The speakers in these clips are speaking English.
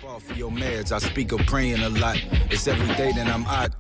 Off of your meds, I speak of praying a lot. It's every day that I'm out.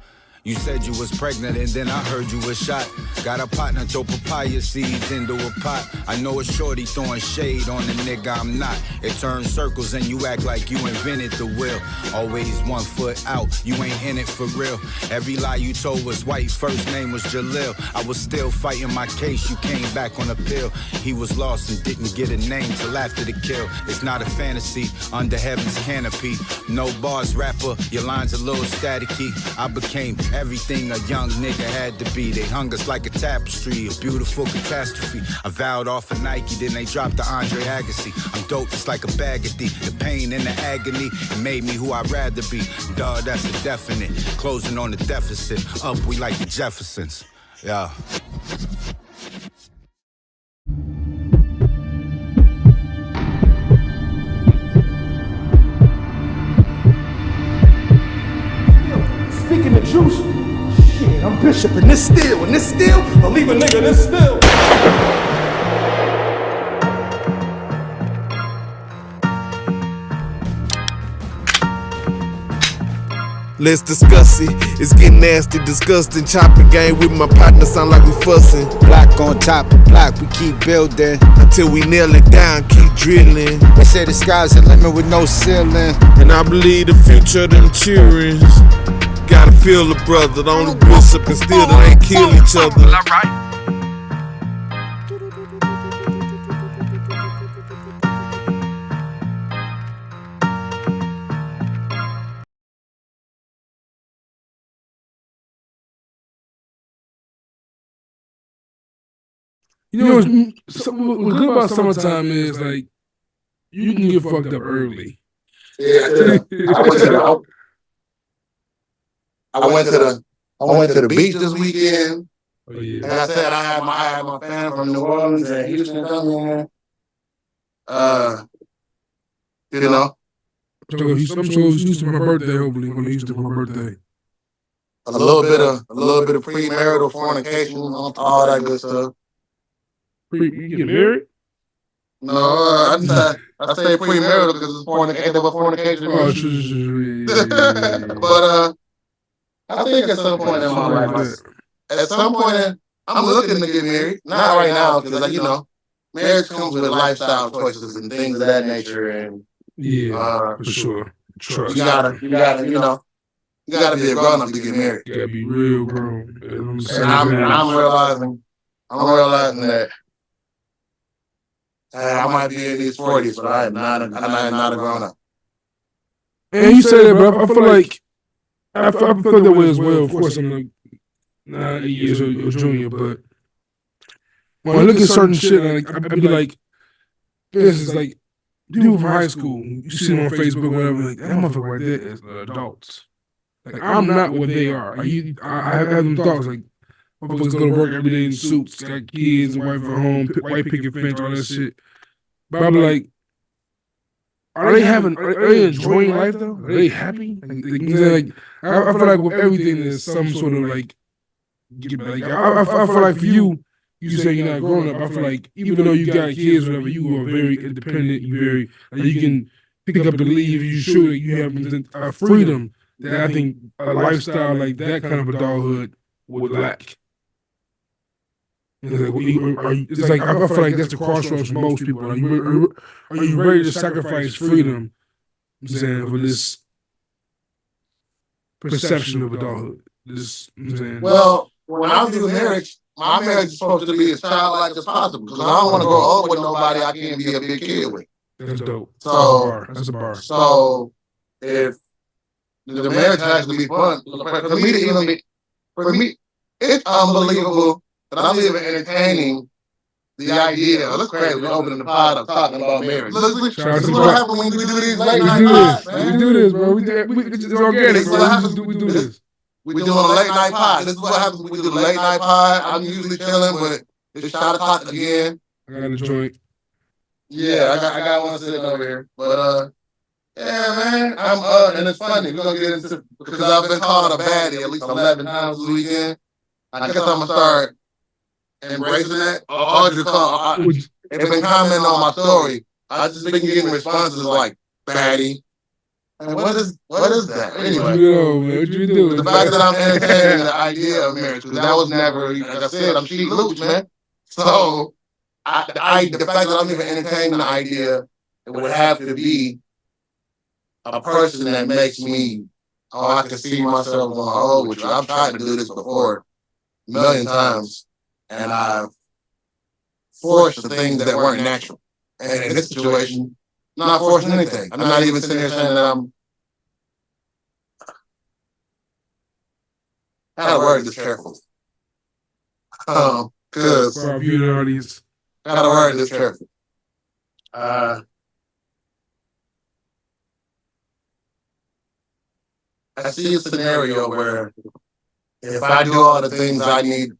You said you was pregnant and then I heard you was shot. Got a partner, throw papaya seeds into a pot. I know a shorty throwing shade on the nigga I'm not. It turns circles and you act like you invented the wheel. Always 1 foot out, you ain't in it for real. Every lie you told was white, first name was Jalil. I was still fighting my case, you came back on a pill. He was lost and didn't get a name till after the kill. It's not a fantasy, under heaven's canopy. No bars rapper, your lines a little staticky. I became everything a young nigga had to be. They hung us like a tapestry, a beautiful catastrophe. I vowed off of Nike, then they dropped the Andre Agassi. I'm dope, it's like a bag of D. The pain and the agony, it made me who I'd rather be. Dawg, that's a definite. Closing on the deficit. Up, we like the Jeffersons. Yeah. Speaking of juice, shit, I'm Bishop and this still, I'll leave a nigga this still. Let's discuss it. It's getting nasty, disgusting. Chopping game with my partner, sound like we fussing. Block on top of block, we keep building until we nail it down, keep drilling. They say the sky's the limit with no ceiling, and I believe the future of them cheering. Gotta feel the brother, the only bishop and still they ain't kill each other. You know, what's good about summertime is like you can get fucked up early. Yeah, I went to the beach this weekend. Oh, yeah. Like I said, I had my family from New Orleans and Houston coming in. You know. So Houston for my birthday, hopefully, when Houston for my birthday. A little bit of premarital fornication, all that good stuff. You get married? No, I say premarital because it's fornication. Oh, sure. But I think at some point in my life, I'm looking to get married. Not right now, because marriage comes with lifestyle choices and things of that nature. And for sure. Trust. You gotta be a grown up to get married. You gotta be real grown. And I'm realizing that I might be in these 40s, but I'm not a grown up. And you say that, but I feel like I feel that way as well. Of course, I'm like 8 years or junior, but when I look at certain shit, I'd be like, this is like people from high school. You see them on Facebook, whatever. Like that motherfucker right there is adults. Like I'm not what they are. I have them thoughts like motherfuckers go to work every day in suits, got kids, and wife at home, white picket fence, all that shit. But I'm like, are they enjoying life though? Are they happy? I feel like with everything there's some sort of I feel like for you say you're not grown up. I feel like even though you got kids, whatever, you are very independent. You can pick up and leave. You should. You have a freedom that I think a lifestyle like that kind of adulthood would lack. It's like I feel like that's the crossroads for most people. Are you ready to sacrifice freedom? I'm saying for this perception of adulthood. Well, when I view marriage, my marriage is supposed to be as childlike as possible because I don't want to grow old with nobody I can't be a big kid with. That's dope. So that's a bar. So if the marriage has to be fun, for me, it's unbelievable that I'm even entertaining the idea. Let's crazy. We're opening the pod up talking about marriage. This is what happens when we do these late night pods, man. We do this, bro. It's organic, bro. We do this. We're doing a late night pod. This is what happens when we do the late night pod. I'm usually chilling, but it's shot o'clock again. I got a joint. Yeah, I got one sitting over here. But yeah, man, and it's funny. We're gonna get into because I've been called a baddie at least 11 times this weekend. I guess I'm gonna start embracing that. They've been commenting on my story. I just been getting responses like baddie, And what is that? Anyway, Man, what you doing? the fact that I'm entertaining the idea of marriage, because that was never, like I said, I'm cheap looch, man. So the fact that I'm even entertaining the idea, it would have to be a person that makes me, I can see myself going, with you. I've tried to do this before a million times, and I've forced the things that weren't natural. And in this situation, I'm not forcing anything. I'm not even sitting here saying that I'm. I gotta word this carefully. Because for our viewing audience, I gotta word this carefully. I see a scenario where if I do all the things I need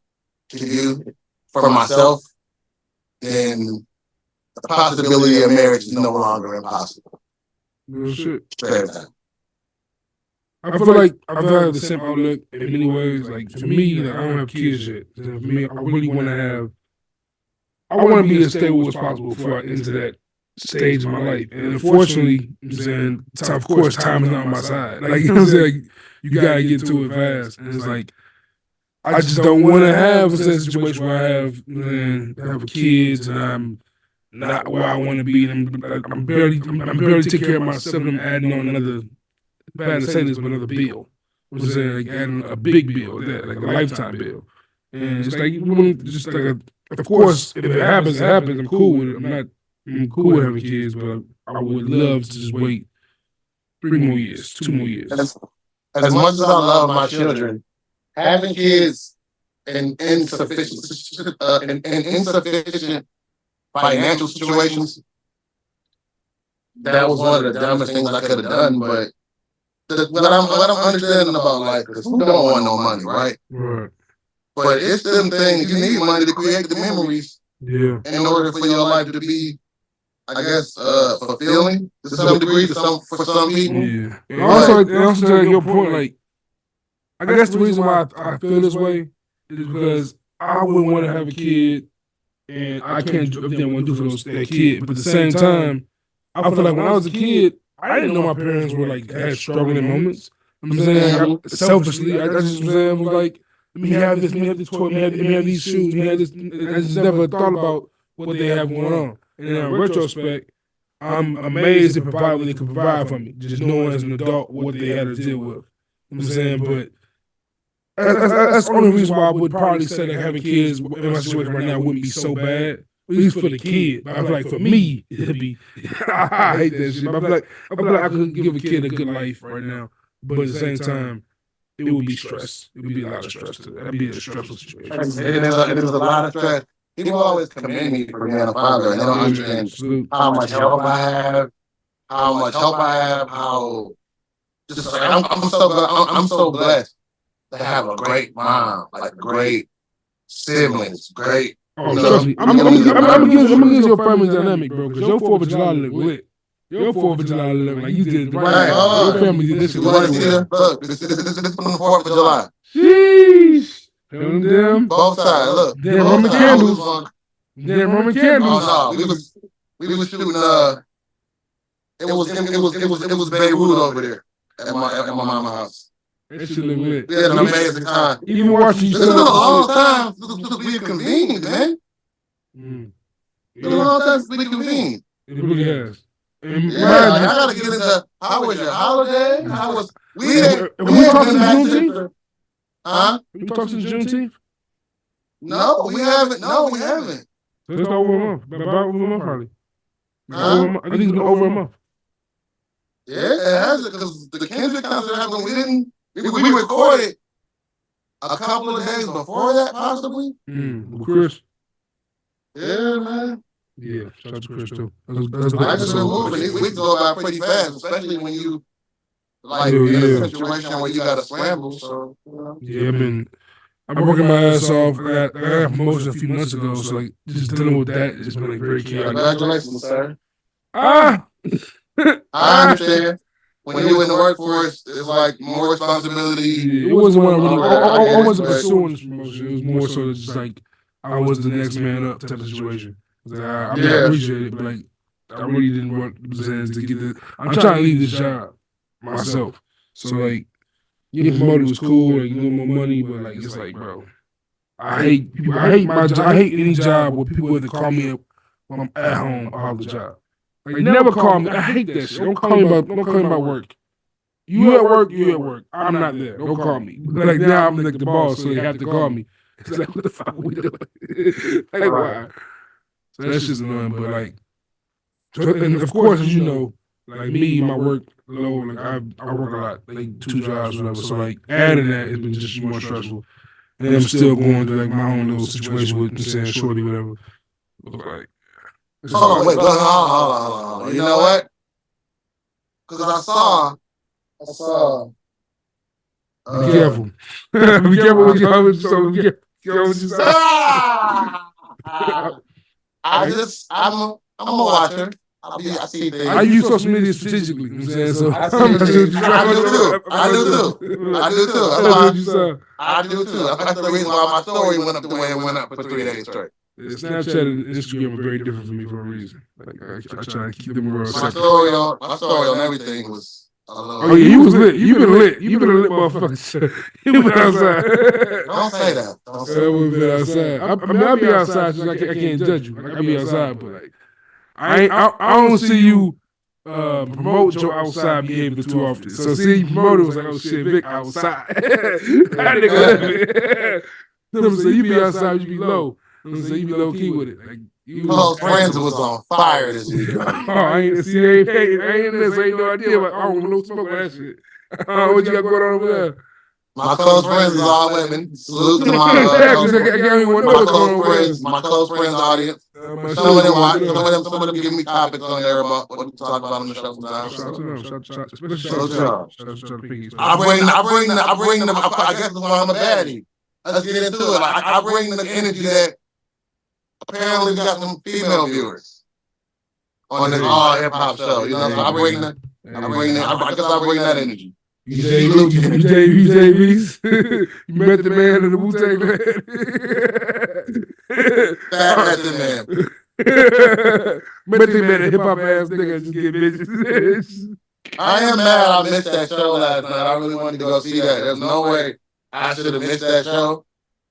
to do for myself, then the possibility of marriage is no longer impossible. real shit. Straight up. I feel like I've had the same outlook in many ways. Like for me, like, I don't have kids yet. So for me, I really want to have. I want to be as stable as possible before I enter that stage of my life. And unfortunately, I'm saying, of course, time is not on my side. Like, you know what I'm saying? Like, you gotta get to it fast. And it's like, I just don't want to have a situation where I have kids and I'm not where I want to be. And I'm barely taking care of myself. And I'm adding on another. Bad to say this, but another bill. Which is like adding a big bill, like a lifetime bill. And it's like just like of course, if it happens, it happens. I'm cool with it. I'm cool with having kids, but I would love to just wait 3 more years, 2 more years. As much as I love my children, having kids in insufficient financial situations, that was one of the dumbest things I could have done. But what I'm understanding about life, because who don't want no money, right? Right. But it's them things, you need money to create the memories. Yeah. In order for your life to be, I guess, fulfilling to some degree for some people. Yeah. And also to your point, like, I guess the reason why I feel this way is because I wouldn't want to have a kid and I can't do everything I want to do for that kid. But at the same time, I feel like when I was a kid, I didn't know my parents were like had struggling moments. I'm saying selfishly, I just was like, let me have this, let me have this toy, let me have these shoes, let me have this. I just never thought about what they have going on. And in retrospect, I'm amazed they provide what they could provide for me, just knowing as an adult what they had to deal with. You know what I'm saying? But that's the only reason why I would probably say that having kids in my situation right now wouldn't be so bad. At least for the kid. But I feel like for me, it'd be, I hate that shit. But I feel like I could give a kid a good life right now. But at the same time, it would be stress. It would be a lot of stress. That'd be a stressful situation. It is a lot of stress. People always commend me for being a father, and they don't understand how much help I have, how just like I'm so blessed to have a great mom, like great siblings, great. Oh, trust me. I'm gonna give you your family dynamic, bro, because your 4th of July look lit. Your 4th of July look like you did right. Your family did this shit. Look, this is from the 4th of July. Sheesh. Them. Both sides. Look. Them Roman candles. Them Roman candles. Oh no, we was shooting. It was Beirut over there at my mama's house. That shit look lit. We had an amazing time. Even watching you. It's been a long time to be convenient, man. It's been a long time to be convenient. It really has. Yeah, like, I gotta get into how was your holiday? How was we talking Juneteenth? Huh? We talking Juneteenth? No, we haven't. No, we haven't. So it's over a month. About over a month, probably. I think it's been over a month. Yeah, it has it because the Kendrick concert happened. We recorded a couple of days before that, possibly. With Chris. Yeah, man. Yeah, shout out to Chris too. I just been moving. These weeks go by pretty fast, especially when you like in a situation where you got to scramble. So yeah, I've been working my ass off. I got a promotion a few months ago, so like just dealing with that has been like very chaotic. Congratulations, sir. I understand. When you're in the workforce, it's like more responsibility. It wasn't one I wasn't pursuing this promotion. It was more so just like I was the next man up type of situation. I appreciate it, but like I really didn't want to get this. I'm trying to leave this job. myself. So like, getting promoted was cool, like, you get more money, but like, it's like, bro, I hate people. I hate any job where people have to call me up when I'm at home about the job. Like, never call me. I hate that shit. Don't call me about work. You at work, you at work. I'm not there. Don't call me. But like now I'm like the boss, so they have to call me. It's like, what the fuck are we doing? Like, why? So that's just annoying. But like, and of course, as you know, like me, my work load, like I work a lot, like 2 jobs, whatever. So like adding that has been just more stressful. And I'm still going through like my own little situation with saying shorty, whatever. Like, hold on, wait, hold on. You know what? Because I saw. Be careful. Be careful what you say. I'm a watcher. I see things. I use social media strategically. You know what I'm saying? So I do too. That's the reason why my story went up the way it went up for 3 days straight. Snapchat and Instagram are very different for me for a reason. Like, I try to keep them real separate. My story on everything was. Oh yeah, you was lit. You been lit. You been a lit motherfucker. You been outside. Don't say that. We been outside. I mean, I'll be outside. Just I can't judge you. Like, I'll be outside, but like, I don't see you promote your outside behavior too often. So see you promote it was like, oh shit, Vic outside. That nigga left it. So you be outside, you be low. So you be low key with it. Like, Close Friends was on fire this week. I ain't in this, ain't no idea. Like, I don't want no smoke with that shit. What you got going on over there? My close friends is all women. Salute to my close friends audience. Some of them give me topics on there about what we talk about on the show sometimes. I bring them. I guess that's why I'm a baddie. Let's get into it. Like, I bring the energy that apparently got some female viewers on this all hip hop show. You know, so I bring that energy. You JVs. You met the man in the Wu-Tang man. Met the man. Met the man, a hip hop ass nigga just get bitches. I am mad I missed that show last night. I really wanted to go see that. There's no way I should have missed that show.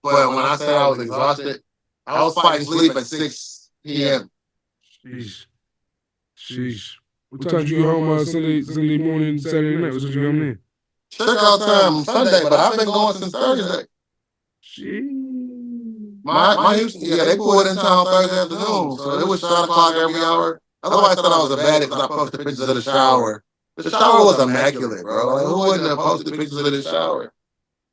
But when I said I was exhausted, I was fighting sleep at 6 p.m. Sheesh. What time did you get home Sunday morning, Saturday night? What time you come in? Checkout time Sunday, but I've been going since Thursday. My Houston, they pulled in town Thursday afternoon, so it was shot o'clock every hour. Otherwise, I thought I was a baddie because I posted pictures of the shower. The shower was immaculate, bro. Like, who wouldn't have posted pictures of the shower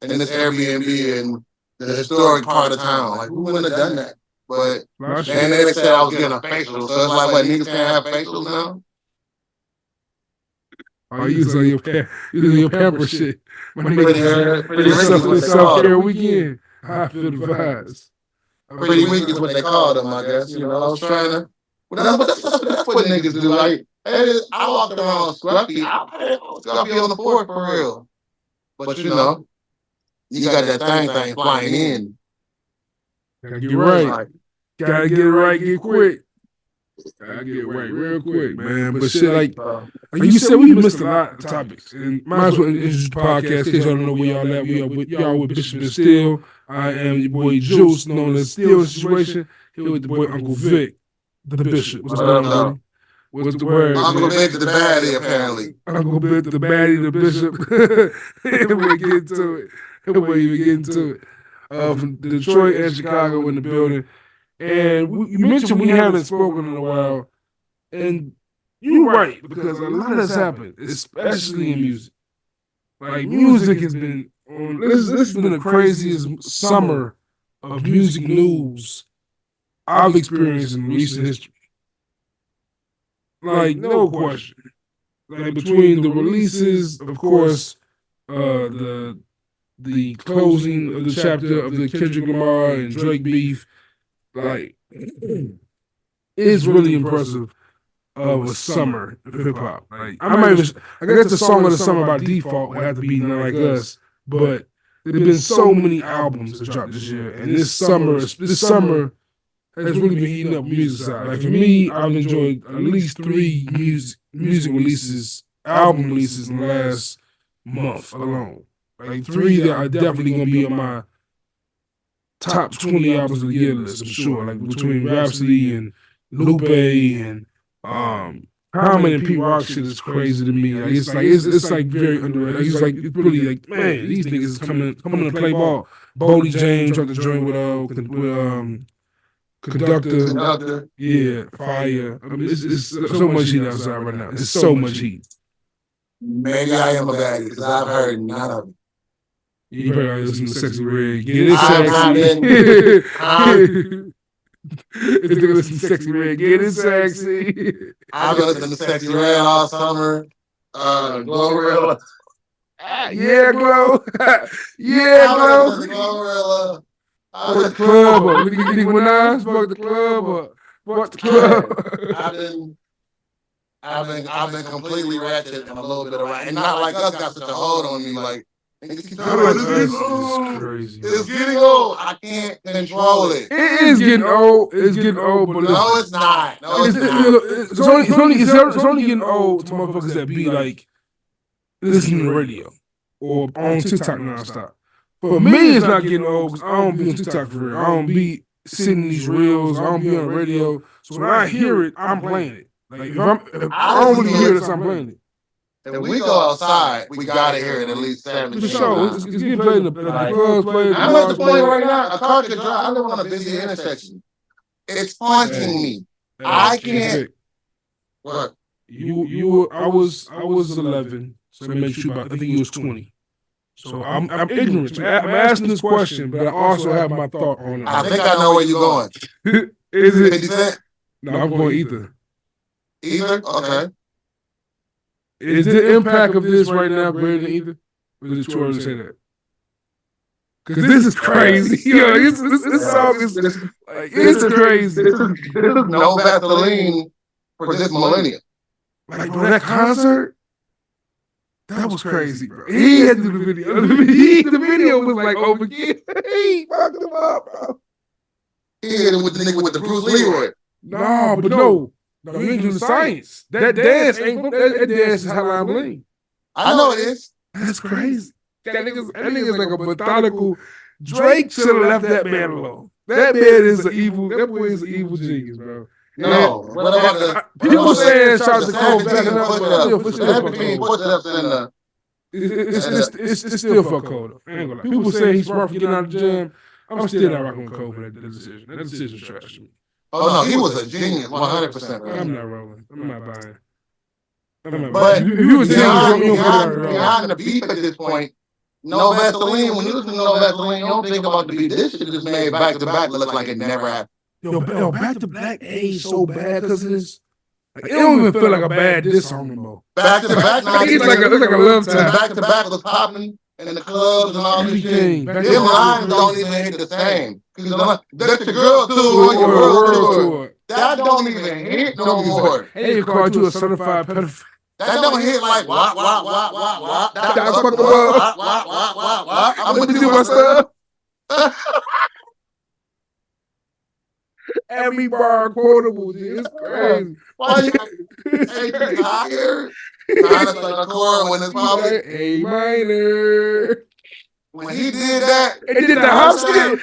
in this Airbnb in the historic part of town? Like, who wouldn't have done that? But and they said I was getting a facial, so it's like, what, niggas can't have facials now? Oh, you using your pamper shit. My nigga, self-care weekend. I feel the vibes. Pretty weak is what they call them, I guess. You know, I was trying to. But that's what niggas do. Like, hey, I walked around scruffy. I scruffy on the floor for real. But you know, you got that thing flying in. Gotta get right. Gotta get it right, get quick. Gotta get right real quick, man. But shit, like you said, we missed a lot of topics. And might as well introduce the podcast in case y'all don't know where y'all at. Y'all with Bishop and Steel. I am your boy Juice, known as Steel Situation. Here with the boy Uncle Vic, the Bishop. What's going on, buddy? What's the word? Uncle Vic the baddie, apparently. Uncle Vic the baddie, the Bishop. We'll get into it. We'll even get into it. From Detroit and Chicago in the building. And you mentioned we haven't spoken in a while. And you're right, because a lot has happened, especially in music. Like, music has been on, this has been the craziest summer of music news I've experienced in recent history. Like, no question. Like, between the releases, of course, the closing of the chapter of the Kendrick Lamar and Drake beef, like, it's really impressive of a summer of hip hop. Like, I guess the song of the summer by default would have to be Not Like Us, but there've been so many albums that dropped this year, and this summer has really been eating up music side. Like, for me, I've enjoyed at least 3 music releases album releases in the last month alone. Like 3 that are definitely gonna be on my top 20 albums of the year list, I'm sure. Like between Rhapsody and Lupe and Common and Pete Rock shit is crazy to me. Like it's like very underrated. Like, it's really like, man, these niggas is coming to play ball. Bodie James dropped the joint with Conductor. Yeah, Fire. I mean, it's so much heat outside right now. It's so much heat. Maybe I am a baddie because I've heard none of it. You better listen to Sexy Red. Get it sexy. It's gonna listen to Sexy Red. Get it sexy. I've been listening to Sexy Red all summer. Glorilla. Yeah, Glow. Yeah, Glow. Glorilla. Fuck the club up. Nicki Minaj, fuck the club up. Fuck the club. I've been completely ratchet and a little bit of and not like us got such a hold on me. Like, it's crazy. It's getting old. I can't control it. It is getting old. It's getting old, but no, it's not. No, it's only getting old to motherfuckers that be like listening to radio or on TikTok nonstop. For me, it's not getting old because I don't be on TikTok for real. I don't be sending these reels. I don't be on the radio. So when I hear it, I'm playing it. Like if I don't really hear this, I'm playing it. If we go outside, we gotta hear it at least 7 For sure. It's getting played in the clubs, played. I'm at the point right now, a car could drive. I live on a busy intersection. It's haunting me. I can't. What? I was 11, so that makes you about, I think you was 20. So I'm ignorant. I'm asking this question, but I also have my thought on it. I think I know where you're going. Is it? 50 Cent? No, I'm going either. Either? Okay. Is the impact of this right now greater than either? Or is it too early to say that? Because this is crazy. Yo, this song is like, it's crazy. This is no Vaseline for this millennium. Like, bro, that concert, that was crazy, bro. He had to do the video. The video was like overkill. He fucked him up, bro. He hit him with the nigga with the Bruce Leroy. No, you ain't doing the science. That dance ain't, that dance is Hotline Bling. I know it is. That's crazy. That nigga's like a methodical. Drake should have left that man alone. That man is an evil. That boy is an evil genius, bro. No, what about the people saying shout to Cole backing up? It's still fuck Cole. I ain't gonna lie. People say he's smart for getting out of the gym. I'm still not rocking with Cole for that decision. That decision's trash to me. Oh no, he was a genius, 100%. I'm not rolling. I'm not buying. But if you was beyond the beef at this point, no Vaseline. When you listen to No Vaseline, you don't think about the beat. This shit is made back to back. Look like it never happened. Yo, back to back age so bad because of this. Like, it don't even feel like a bad diss song no more. Back to back, it's like a love time. Back to back was popping in the clubs and all this shit. Them lines don't even hit the same. That's your girl tour or your world tour. That don't even hit no more. Hey, you call you a certified pedophile. That don't hit like wop. I'm gonna do my stuff. Every bar quotable, dude. It's crazy. Why you tired? Trying to start a chord when it's probably A minor. When he did that, it did the hopscotch.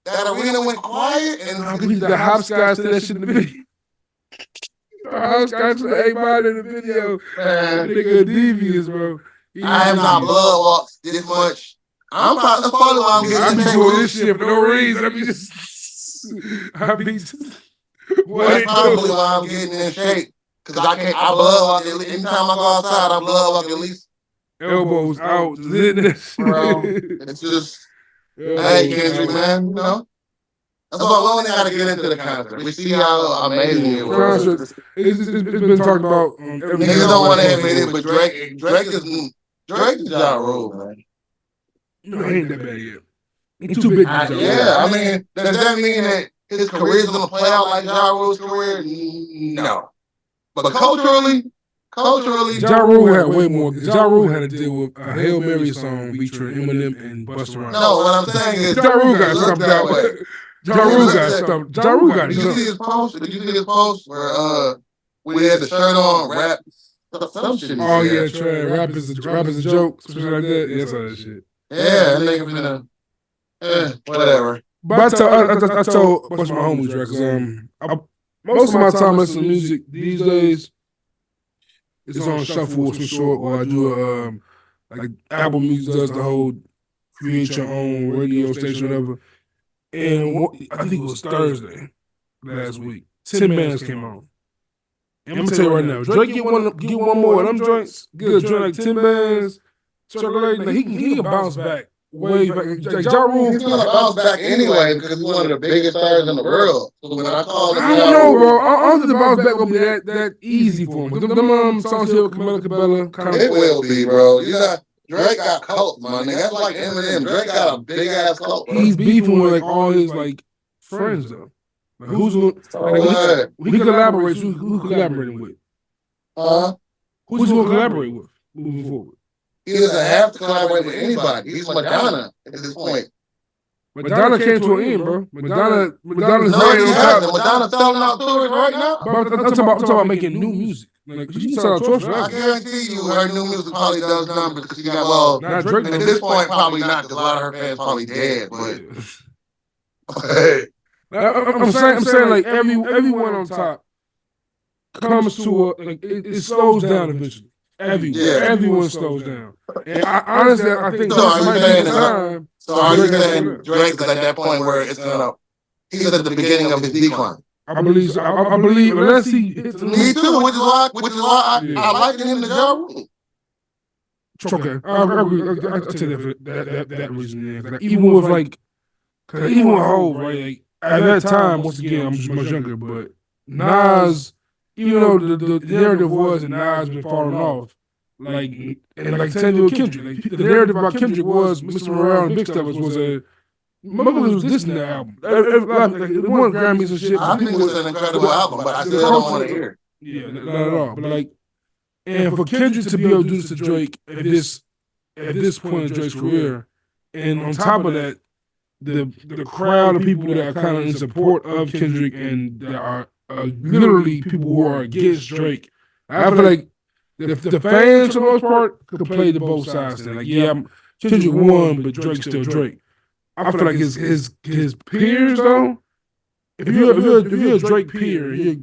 That arena went quiet, and we did the hopscotch to that shit in the video. The hopscotch to the A minor in the video. Man, nigga devious, bro. I have not blood walked this much. I'm probably why I'm getting doing this shit for no reason. That's probably why I'm getting in shape. Because I blood walk anytime I go outside, I blood walk at least elbows out. Bro, it's just, hey, Kendrick, man, you know. That's why we only got to get into the concert. We see how amazing it was. It's been talked about. Niggas don't want to admit it, but Drake is Ja Rule, man. No, he ain't that bad yet. He's too big. Yeah, I mean, does that mean that his career is going to play out like Ja Rule's career? No. But culturally, Ja Rule had way more. Ja Rule had to deal with a Hail Mary song featuring Eminem and Busta Rhymes. No, what I'm saying is Ja Rule got stumped out. Ja Rule got stumped. Ja Rule got stumped. Did you see his post? Where we had the shirt on, rap, some shit. Oh yeah, Trey. Rap is a joke, something like that. Yeah, that's all that shit. Yeah, nigga finna, whatever. But I told a bunch of my homies, right? Because most of my time listening to music these days is on shuffle of some sort, or I do like Apple Music does the whole create your own radio station, or whatever. And I think it was Thursday last week. 10 Bands came on. And I'm gonna tell you right now, Drake get one more of them joints, get a joint like 10 Bands, circulating. Like, he can bounce back way back. Like Ja Rule, He's gonna bounce back anyway because he's one of the biggest stars in the world. So when I call him, I don't know, bro. I don't think the bounce back gonna be that easy for him. Them songs here with Camila Cabella, kind of. It will be, bro. You got Drake got cult, my nigga. That's like Eminem. Drake got a big ass cult. Bro. He's beefing with like all his like friends though. Like, who's gonna he collaborates? Who collaborating with? Who's he gonna collaborate with moving forward? He doesn't have to collaborate with anybody. He's Madonna at this point. Madonna came to an end, bro. Madonna's Madonna's selling out tours right now. I'm talking about making new music. Like, she sell out tours forever. I guarantee you, her new music probably does numbers because she got not Drake. At this point, probably not because a lot of her fans probably dead. But I'm saying like everyone on top comes to it slows down eventually. Everyone slows down. And honestly, I think so. Are you saying time? So are you saying Drake is at that point where it's he's at the beginning of his decline? I believe so. I believe unless he hits me too, which is why I like him to go. Okay, I agree. I'll tell you that reason. Like, even with Hov, right? Like, at that time, once again, I'm just much younger, but Nas, even though the narrative was that Nas been falling off, like, and like same with Kendrick, like, the narrative about Kendrick was Mr. Morale and Big Steppers was a motherfuckers was dissing that album. Like, it won Grammys and shit. I think it was an incredible album, but I still don't want to hear it. Yeah, not at all. But like, and for Kendrick to be able to do this to Drake at this point in Drake's career, and on top of that, the crowd of people that are kind of in support of Kendrick and that are literally people who are against Drake, I feel like the fans for the most part could play the both sides. Like, yeah, Kendrick won, but Drake's still Drake. I feel like his peers though, if you're a Drake peer, you're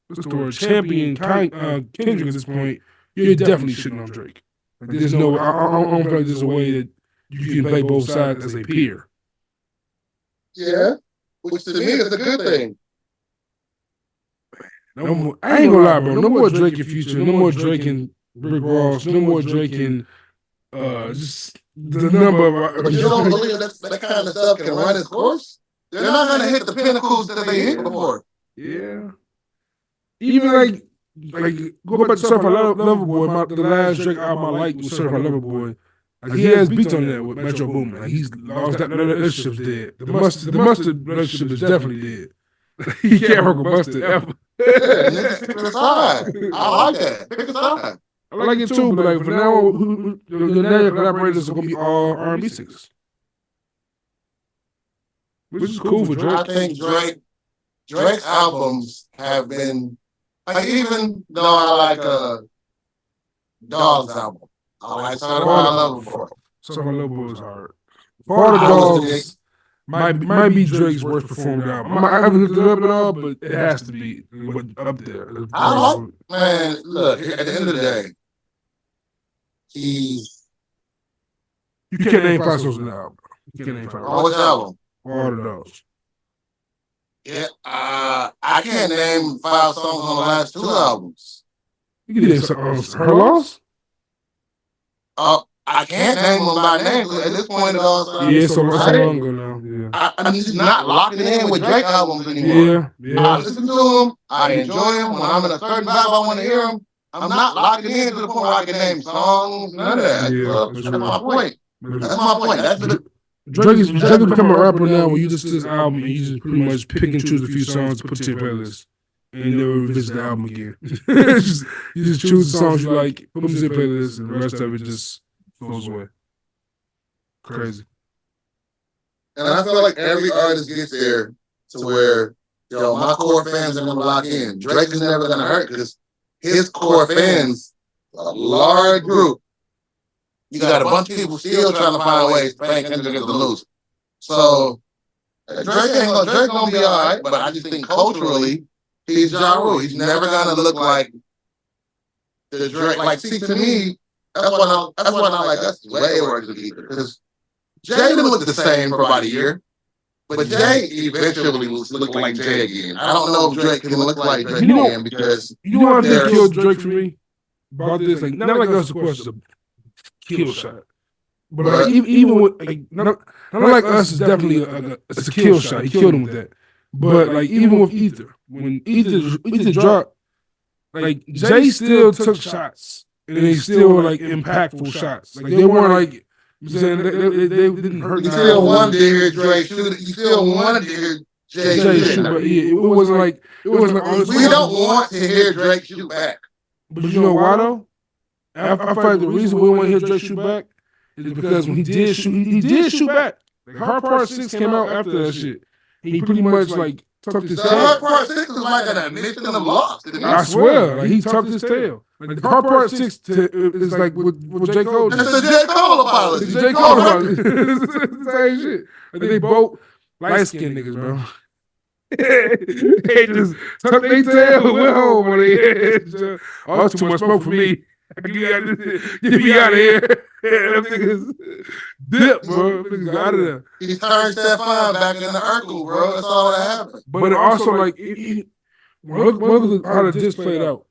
what's the word, champion Kendrick at this point, you're definitely shitting on Drake. Like, there's no, I don't feel like there's a way that you can play both sides as a peer. Yeah, which to me is a good thing. No more, I ain't gonna lie, bro. No more Drake in Future. No more Drake and Rick Ross. No more Drake and just the number of. But you don't believe that kind of stuff can run its course? They're not gonna hit the pinnacles that they hit before. Yeah. Even like go back to Certified Lover Boy. The last Drake album I liked was Certified Lover Boy. Like, he has beats on that with Metro Boomin. Like, he's lost that relationship's dead. The mustard relationship is definitely dead. He can't work with mustard ever. Yeah, pick a side. I like that. Pick a side. I like it too, but like for now, the collaborators are gonna be all R&B singers, which is cool for Drake. I think Drake's albums have been like, even though I like Dog's album. I like Certified Lover Boy. Certified Lover Boy is hard. Part of Dogs might be Drake's worst performed album. I haven't looked it up at all, but it has to be up there. Man, look, at the end of the day, you can't name 5 songs in the album. You can't name 5. On which album? All the Dogs. Yeah, I can't name 5 songs on the last 2 albums. You can name Her Loss? I can't name them by name because at this point it all sounds. Yeah, so long ago now. Yeah. I'm just not locking in with Drake albums anymore. Yeah. I listen to them, I enjoy them. When I'm in a certain vibe, I want to hear them. I'm not locking in to the point where I can name songs, none of that. Yeah, that's my point. That's my point. That's Drake is becoming a rapper now where you just this album and you just pretty much pick and choose a few songs to put to your playlist and never revisit the album again. You just choose the songs you like, put them to your playlist, and the rest of it just goes away. Crazy. And I feel like every artist gets there to where yo, my core fans are gonna lock in. Drake is never gonna hurt because his core fans, a large group. You got a bunch of people still trying to find ways to pay Kendrick as the loser. So Drake gonna be all right, but I just think culturally, he's Ja Rule. He's never gonna look like the Drake. Like, see, to me, that's why I like us way worse than either. Because Jay didn't look the same for about a year. But Jay eventually will look like Jay again. I don't know if Drake can look like Drake again because you know what I think killed Drake for me about this? Like, not like us, of course, it's a kill shot. But like, even with like, not like us is definitely it's a kill shot. He killed him with that. But like, even with Ether, when Ether dropped, like Jay still took shots, and they still were like impactful shots. Like they weren't like. I'm saying they didn't hurt. You still wanted to hear Drake shoot. You still wanted to hear Jay shoot. But yeah, it wasn't like we don't want to hear Drake shoot back. But you know why though? I feel like the reason we don't want to hear Drake shoot back is because when he did shoot back. Like Hard Part 6 came out after that shit. He pretty much like tucked his tail. Hard Part 6 was like an admission of loss. I swear, like he tucked his tail. Like Hard Part 6 is like with J. Cole. It's the J. Cole apology. It's J. Cole apology. It's the same shit. Like they both light-skinned niggas, bro. They just tuck their tail, went home on their head. Oh, that's too much smoke for me. Get me out of here. Them niggas dip, bro. Them niggas out of there. He turned Stefan back in the Urkel, bro. That's all that happened. But it also, like, look how the disc played out.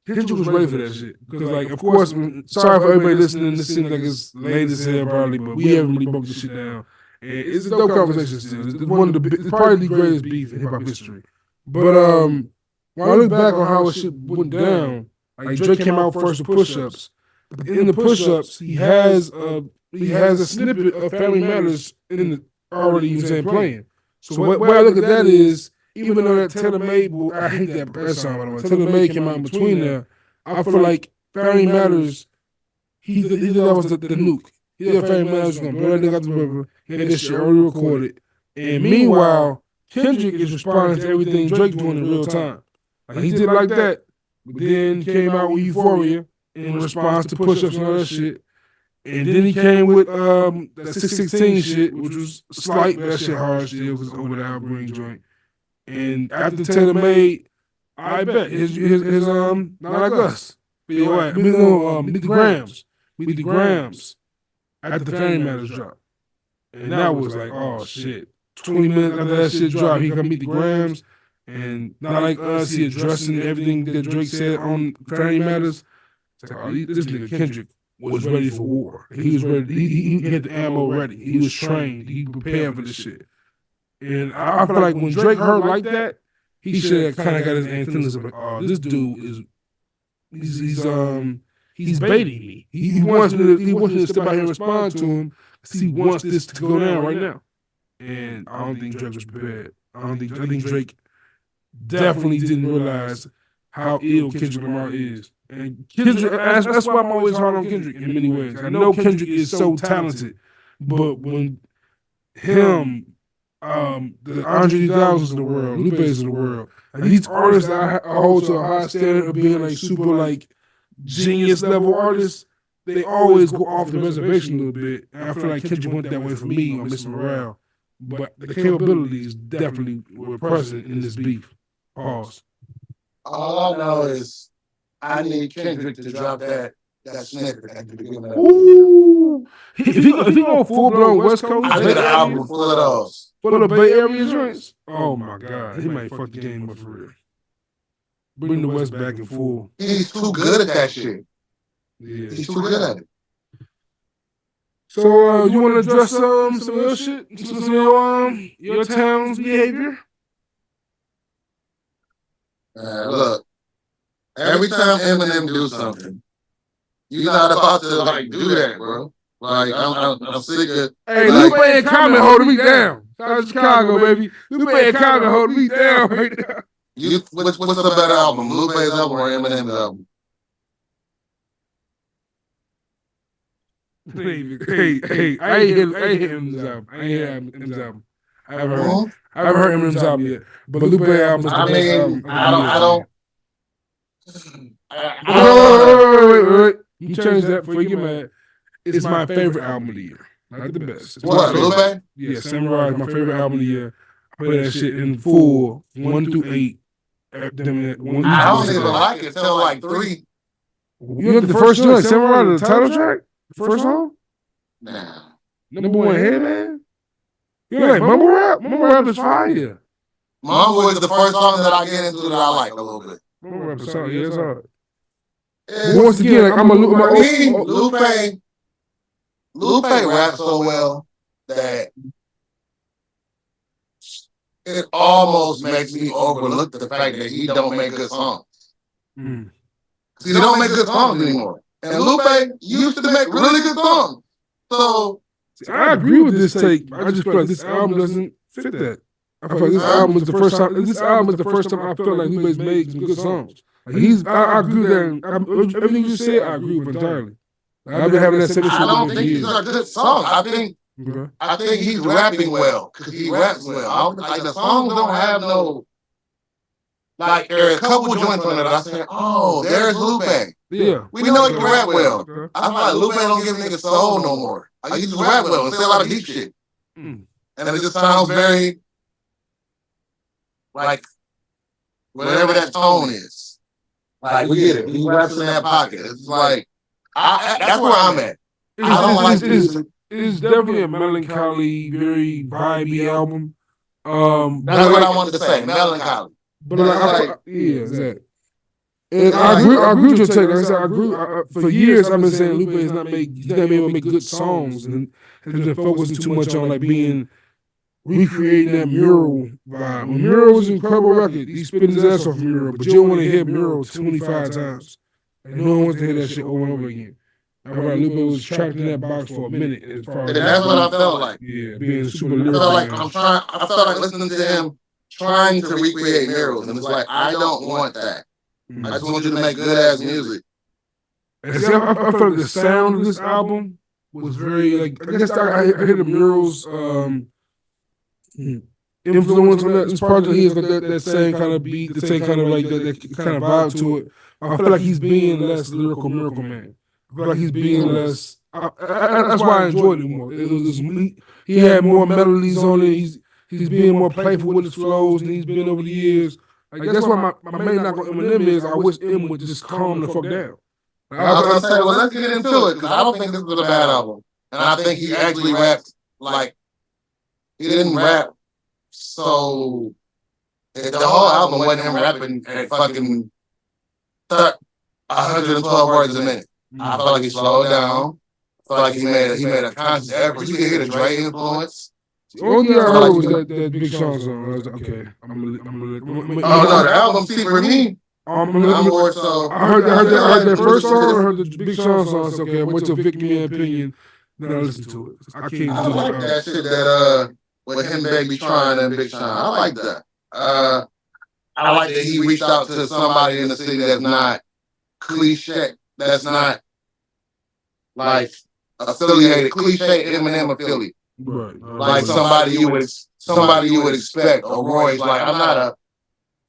Kendrick was ready for that shit. Because, like, of course, sorry for everybody listening. This seems like it's late as hell, probably, but we haven't really broke this shit down. And it's a dope conversation still. It's probably the greatest beef in hip hop history. But when I look back on how shit went down, like Drake came out first with push-ups. But in the push-ups, he has a snippet of Family Matters in the already, you know what I'm saying, playing. So what I look at that is, even though that tailor-made, I hate that song, by the way. Tailor-made came out in between there. I feel like Family Matters, he did that was the nuke. He did Family Matters was gonna blow that nigga out the river. He had this shit already recorded. And meanwhile, Kendrick is responding to everything Drake's doing in real time. Like he did like that. But then came out with Euphoria in response to push-ups and all that shit. And then he came with that 616 shit, which was slight, but that shit hard still because over the Album Ring joint. And after Taylor made, I bet his not like us. But yeah, right. Meet the grams after the Family Matters drop. And that was like, oh shit. 20 minutes after that shit dropped, he come meet the grams. And not like us, he addressing everything that Drake said on Family Matters. It's like, oh, this nigga Kendrick was ready for war. He was ready. He had the ammo ready. He was trained. He prepared for this shit. And I feel like when Drake heard like that, he should have kind of got his antennas up. Like, oh, this dude is he's baiting me. He wants me to step out here and respond to him because he wants this to go down right now. And I don't think Drake was prepared. I think Drake definitely didn't realize how ill Kendrick Lamar is. And Kendrick, that's why I'm always hard on Kendrick in many ways. I know Kendrick is so talented, but when him, the Andre 3000s of the world, Lupe's of the world, and these artists that I hold to a high standard of being like super like genius level artists, they always go off the reservation a little bit. And I feel like Kendrick went that way for me on Mr. Morale. But the capabilities definitely were present in this beef. Pause. All I know is I need Kendrick to drop that snippet at the beginning of that. Ooh. If he go full blown West Coast, I did an album full of those. Full of Bay Area joints. Oh my God. He might fuck the game up for real. Bring the West back in full. He's too good at that shit. Yeah. He's too good at it. So you want to address some of your shit? Some your town's behavior? Look, every time Eminem do something, you're not about to like do that, bro. Like I'm sick of. Hey, Lupe and Common holding me down. Shout out to Chicago, baby. Lupe and Common holding me down right now. What's the better album, Lupe's album or Eminem's album? Hey, I ain't hear Eminem's album. I haven't heard Eminem's album yet, but Lupe album is the best album. Wait. You change that before you get mad. It's my favorite album of the year. Not the best. What, Lupe? Yeah, Samurai is my favorite album of the year. I play that shit in full, 1 through 8. I don't even like it till like 3. You know the first joint, Samurai, the title track? The first song? Nah. Number 1 hit, man? You like mumble rap? Mumble rap is fire. Mumble is the first song that I get into that I like a little bit. Mumble rap is hard. Yeah, it's hard. Once again, like I'm a Lupe raps so well that it almost makes me overlook the fact that he don't make good songs. He don't make good songs anymore. And Lupe used to make really good songs. So I agree with this take. I just feel like this album doesn't fit that. I feel like this album is the first time. This album is the first time I feel like Lupe's made some good songs. Like I agree with that. Everything you said, I agree with entirely. Like, I've been having that same issue. I don't think these are good songs. I think he's rapping well because he raps well. Like the songs don't have no. Like there are a couple joints on it that I said, "Oh, there's Lupe." Yeah, we know he can rap well. I feel like Lupe don't give niggas soul no more. Like, he just rap well and say a lot of deep shit, and it just sounds very like whatever that tone is. Like we get it. He raps in that pocket. It's like that's where I'm at. I don't like music. It's definitely a melancholy, very vibey album. That's what I wanted to say. Melancholy. But like, yeah, exactly. And I agree with your take. Like I said, I agree. For years, I've been saying Lupe is not able to make good songs, and has been focusing too much on like recreating that Mural vibe. When Mural was an incredible record, he spit his ass off Mural, but you don't want to hear Mural 25 times. Like, no one wants to hear that shit over and over again. I feel like Lupe was trapped in that box for a minute. And that's what I felt like. Yeah, being super lyrical. I felt like listening to him trying to recreate Murals, and it's like I don't want that. I just want you to make good ass music. I felt like the sound of this album was very like I guess I hear the Murals influence on that. This project he has like that same kind of beat, the same kind of like that kind of vibe to it. I feel like he's being less lyrical Miracle Man. I feel like he's being less. That's why I enjoyed it more. He had more melodies on it. He's being more playful with his flows than he's been over the years. Like that's why my main knock on Eminem is I wish M would just calm the fuck down. Like, I was gonna say, well, let's get into it because I don't think this was a bad album, and I think he actually rapped like he didn't rap so. The whole album wasn't him rapping at fucking 112 words a minute. I felt like he slowed down. I felt like he made a conscious effort. You can hear the Dre influence. Oh yeah, I heard was that Big Sean song. I was like, okay, I'm gonna the album. See, for me, I'm more so. I heard that first song. I heard the Big Sean song. It's okay. I wait till Vic give me an opinion, then I listen to it. I can't. I like that shit that with him, Baby Trying and Big Sean. I like that. I like that he reached out to somebody in the city that's not cliche. That's not like affiliated. Cliche Eminem affiliate. Right. Like somebody you would expect. Or Roy's like, I'm not a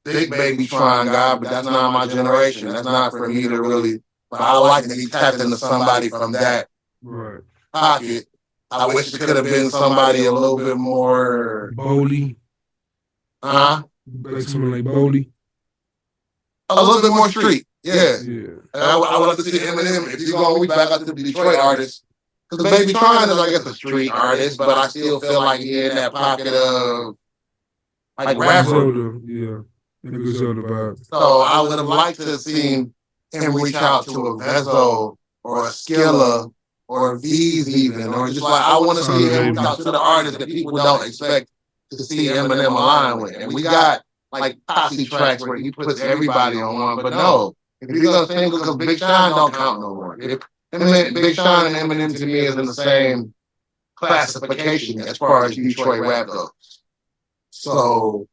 big Baby Trying guy, but that's not my generation. That's not for me to really. But I like that he tapped into somebody from that pocket. I wish it could have been somebody a little bit more Boldy. Like something like Boldy. A little bit more street. Yeah. I would love to see Eminem if you're going to reach back out to the Detroit artists. Because Baby Trying is, I guess, a street artist, but I still feel like he's in that pocket of like rapper. Zelda, yeah. Zelda vibe. So I would have liked to have seen him reach out to a Vezo or a Skilla or a V's even, or just like I want to see him reach out to the artists that people don't expect to see Eminem align with. And we got like posse tracks where he puts everybody on one, but no, if you're gonna sing because Big Sean don't count no more. Big Sean and Eminem to me is in the same classification as far as Detroit rap goes. So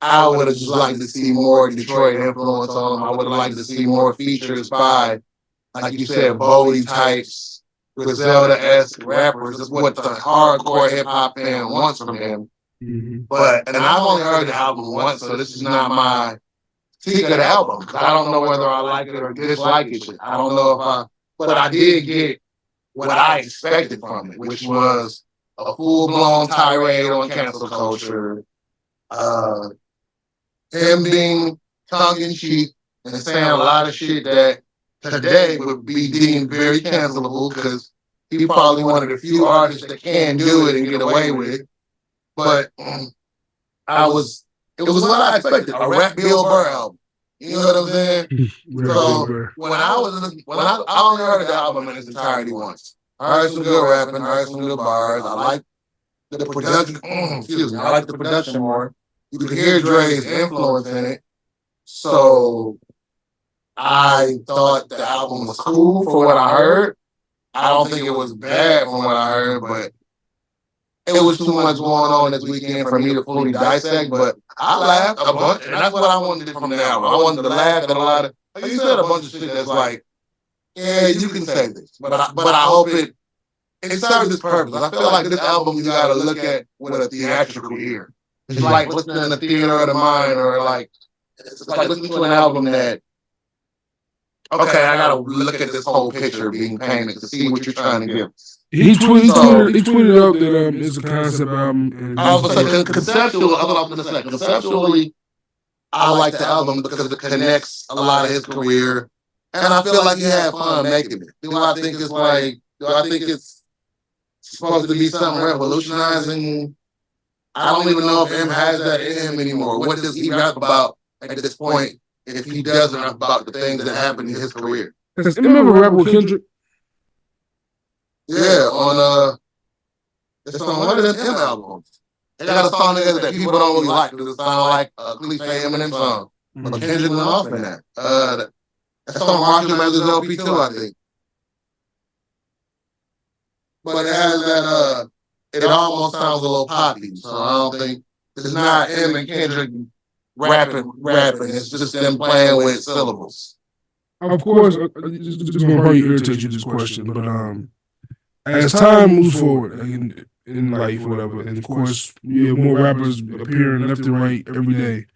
I would have just liked to see more Detroit influence on him. I would have liked to see more features by, like you said, Bowie types, Griselda-esque rappers is what the hardcore hip hop fan wants from him. Mm-hmm. And I've only heard the album once, so this is not my critique of the album. I don't know whether I like it or dislike it. I don't know but I did get what I expected from it, which was a full-blown tirade on cancel culture, him being tongue-in-cheek and saying a lot of shit that today would be deemed very cancelable because he probably one of the few artists that can do it and get away with it. But it was what I expected, a rap Bill Burr album. You know what I'm saying? So when I only heard the album in its entirety once. I heard some good rapping, I heard some good bars. I like the production. I like the production more. You could hear Dre's influence in it. So I thought the album was cool for what I heard. I don't think it was bad from what I heard, but it was too much going on this weekend for me to fully dissect. But I laughed a bunch, and that's what I wanted from the album. I wanted to laugh at a lot of, like you said, a bunch of shit that's like, yeah, you can say this, but I hope it serves its purpose. I feel like this album you got to look at with a theatrical ear. It's like listening in the theater of the mind, or like it's like listening to an album that, okay, I got to look at this whole picture being painted to see what you're trying to give. He tweeted out that it's a concept album. Conceptually, I like the album because it connects a lot of his career, and I feel like he had fun making it. Do I think it's supposed to be something revolutionizing? I don't even know if M has that in him anymore. What does he rap about at this point if he doesn't rap about the things that happened in his career? Does Eminem rap with Kendrick? Yeah, it's on one of them M albums. They got a song together that people don't really like because it sounds like a cliche Eminem song. But Kendrick went off in that. That's on Marshall Mathers LP too, I think. But it has that, it almost sounds a little poppy. So I don't think it's not him and Kendrick rapping. It's just them playing with syllables. Of course, this is going to probably irritate you, this question, but as time moves forward in life, whatever, and of course, you have more rappers appearing left and right every day.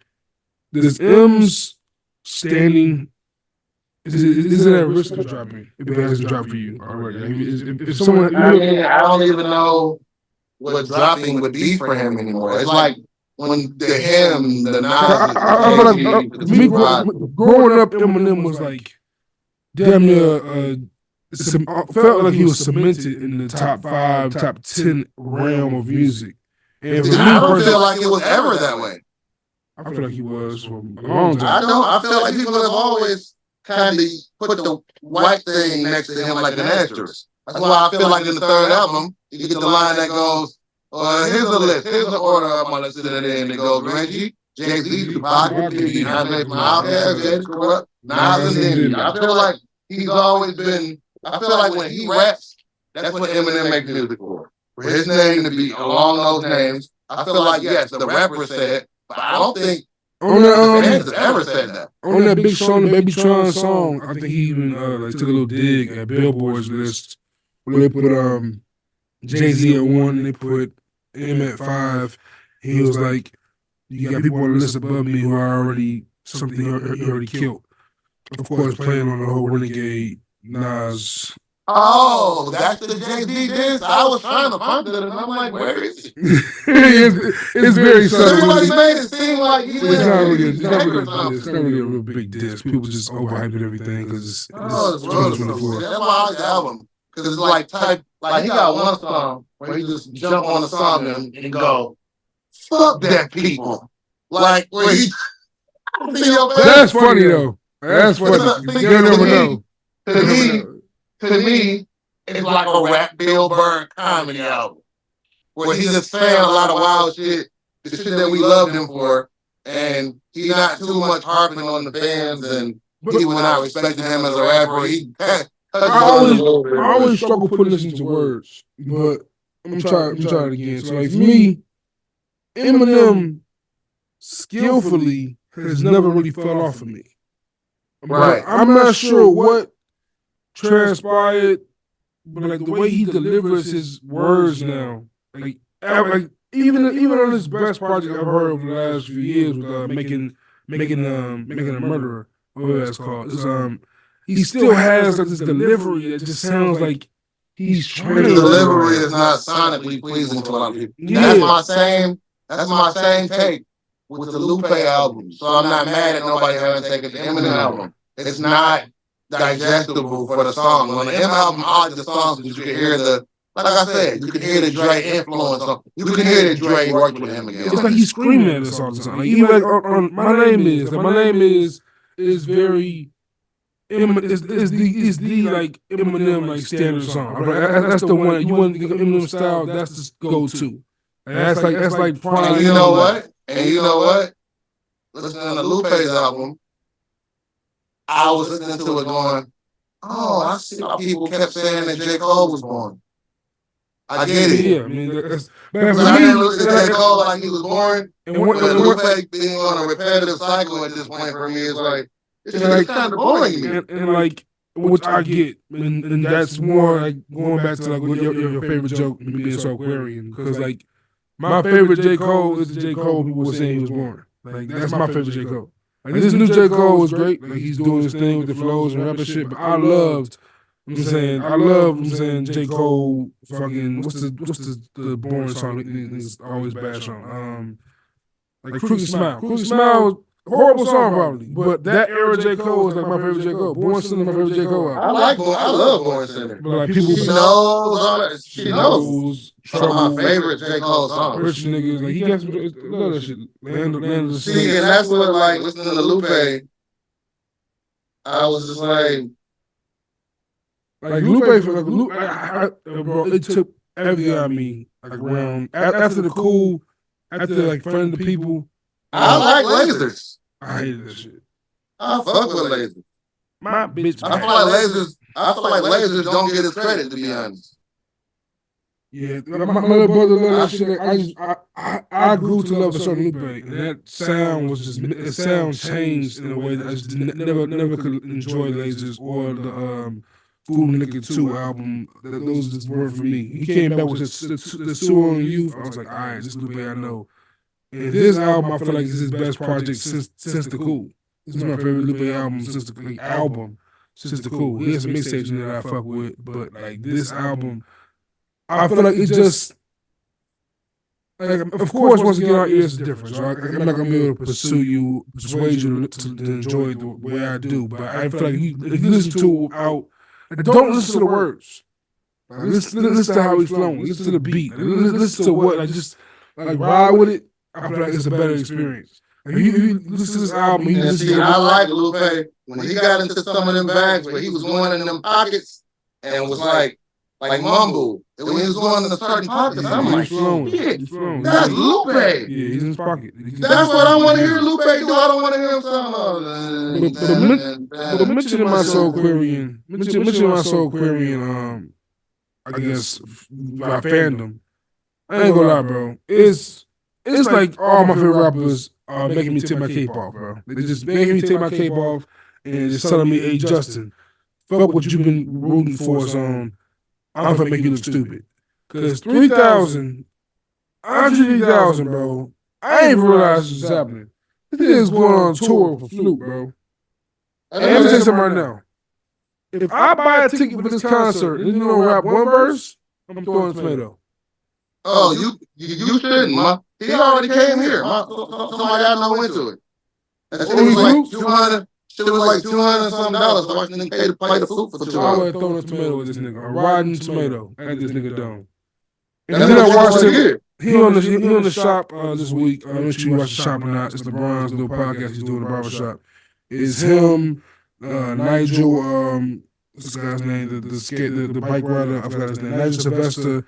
Does M's standing, is it at risk of dropping if it hasn't dropped for you already? I mean, if someone, I don't even know what dropping would be for him anymore. It's like when the him, the Nas. Me growing up, Eminem was like damn near. Felt like he was cemented in the top 5, top 10 realm of music. And for I don't feel like it was ever that way. I feel like he was for a long time. I feel like people have always kind of put the white thing next to him like an asterisk. That's why I feel like in the third album, you get the line that goes, here's a list, here's the order of my list, and it goes Reggie, Jay-Z, Tupac, Biggie, Andre from Outkast, Jay Corrupt, Nas, and Diddy. I feel like he's always been, I feel like when he raps, that's what Eminem makes music for. For his name to be along those names, I feel like, yes, the rapper said, but I don't think the fans have ever said that. On that Big Sean and Baby Tron song, I think he even took a little dig at Billboard's list where they put Jay-Z at 1 and they put M at 5. He was like, you got people on the list above me who are already something he already killed. Of course, playing on the whole Renegade, Nas. Oh, that's the Jay-Z diss? I was trying to find it, and I'm like, where is it? It's very subtle. Everybody made it seem like he was it's not really a real big diss. People just overhyping everything because it's 2024. That's why I like the album. Because it's like he got one song where he just jump on the song and go, fuck that people. Like, where he... That's funny, though. That's funny. You never know. To me, it's like a rap Bill Burr comedy album. Where he's just saying a lot of wild shit, the shit that we loved him for, and he's not too much harping on the fans, and people not respecting him as a rapper. I always struggle putting this into words, but I'm trying it again. So like for me, Eminem skillfully has never really fell off of me. Right. I'm not sure what transpired but like the way he delivers his words now, like even on his best project I've heard over the last few years with making a murderer, whatever that's called, is he still has like this delivery that just sounds like he's trying. His delivery is not sonically pleasing to a lot of people. Yeah. That's my same take with the Lupe album. So I'm not mad at nobody having taken the Eminem album. It's not digestible for the song. On the M album, all the songs that you can hear like I said, you can hear the Dre influence. You can hear that Dre worked with him again. It's like he's screaming at us all the time. Like even like on My Name is very is the like Eminem like standard song. Right? That's the one you want to get Eminem style. That's the go to. That's like prime. And you know what? Listening to Lupe's album, I was listening to it going, oh, I see how people kept saying that J. Cole was born. I get it. Yeah, I mean, that's, but I didn't listen to J. Cole like he was born. And Lupe being on a repetitive cycle at this point for me is like, it's kind of boring to me. And like, which I get, and that's more like going back to like your favorite joke, me being so Aquarian, because like my favorite J. Cole is the J. Cole people were saying he was born. Like that's my favorite J. Cole. Like this new J. Cole was great. Like he's doing his thing with the flows and rapping shit. But I loved, J. Cole fucking what's the boring song? It's always bash on. Like Crooked Smile. Crooked Smile was horrible song probably, but that era J. Cole is like my favorite J. Cole. Born Sinner, my favorite J. Cole album. I love Born Sinner. But like people, she knows. Some of my favorite J. Cole songs. Rich niggas, like he got some love that shit. Land of the See, and that's what like listening to Lupe, I was just like Lupe, bro, it took everything out of me. Like around after the cool, after like Friend of the People. I like lasers. I hated that shit. I fuck with lasers. My bitch. I feel like lasers don't get its credit, to be honest. Yeah, my little brother loved that shit. Like, I grew to love a certain Lupe, and that sound was just the sound changed in a way that I just never could enjoy lasers or the Food Nigga 2 album. Those just weren't for me. He came back with the Sewer on Youth. I was like, all right, this Lupe I know. And this album, I feel like is his best project since the Cool. This is my favorite Lupe album since the Cool. He has some mixtapes in there that I fuck with, but like this album, I feel like it just, like, of course, once again, our ears are different. So I'm not gonna be able to persuade you to enjoy it the way I do. But I feel like if you listen to it out, don't listen to the words. Like, listen to how he's flowing. Listen to the beat. Listen to what, like, just like ride with it. I feel like it's a better experience. Like, you listen to this album. I like Lupe when he got into some of them bags where he was going in them pockets and was like mumble. When he was going in a certain pocket, I'm like, shit, that's Lupe. Yeah, he's in his pocket. That's what I want to hear Lupe do. I don't want to hear him sound. But mentioning my soul querying, I guess my fandom. I ain't gonna lie, bro. It's like all my favorite rappers are making me take my cape off, bro. They just making me take my cape off and just telling me, hey, Justin, fuck what you've been rooting for us on. I'm gonna make you look stupid. Cause 3,000, bro. I ain't realized this was happening. This nigga's going on tour for Fluke, bro. And let me tell you something right now. If I buy a ticket for this concert and you don't rap one verse, I'm throwing a tomato. Oh, you shouldn't, ma. He already came here. Somebody I know went to it. That shit was like 200. Shit was like $200 something. So I didn't pay to play the flute for 2 I hours. would have thrown a tomato at this nigga, a rotten tomato at this nigga dome. And then I watched him. He on the shop this week. I'm not sure you watch the shop or not. It's LeBron's little podcast he's doing in the barbershop. It's him, Nigel. What's this guy's name? The bike rider. I forgot his name. Nigel Sylvester.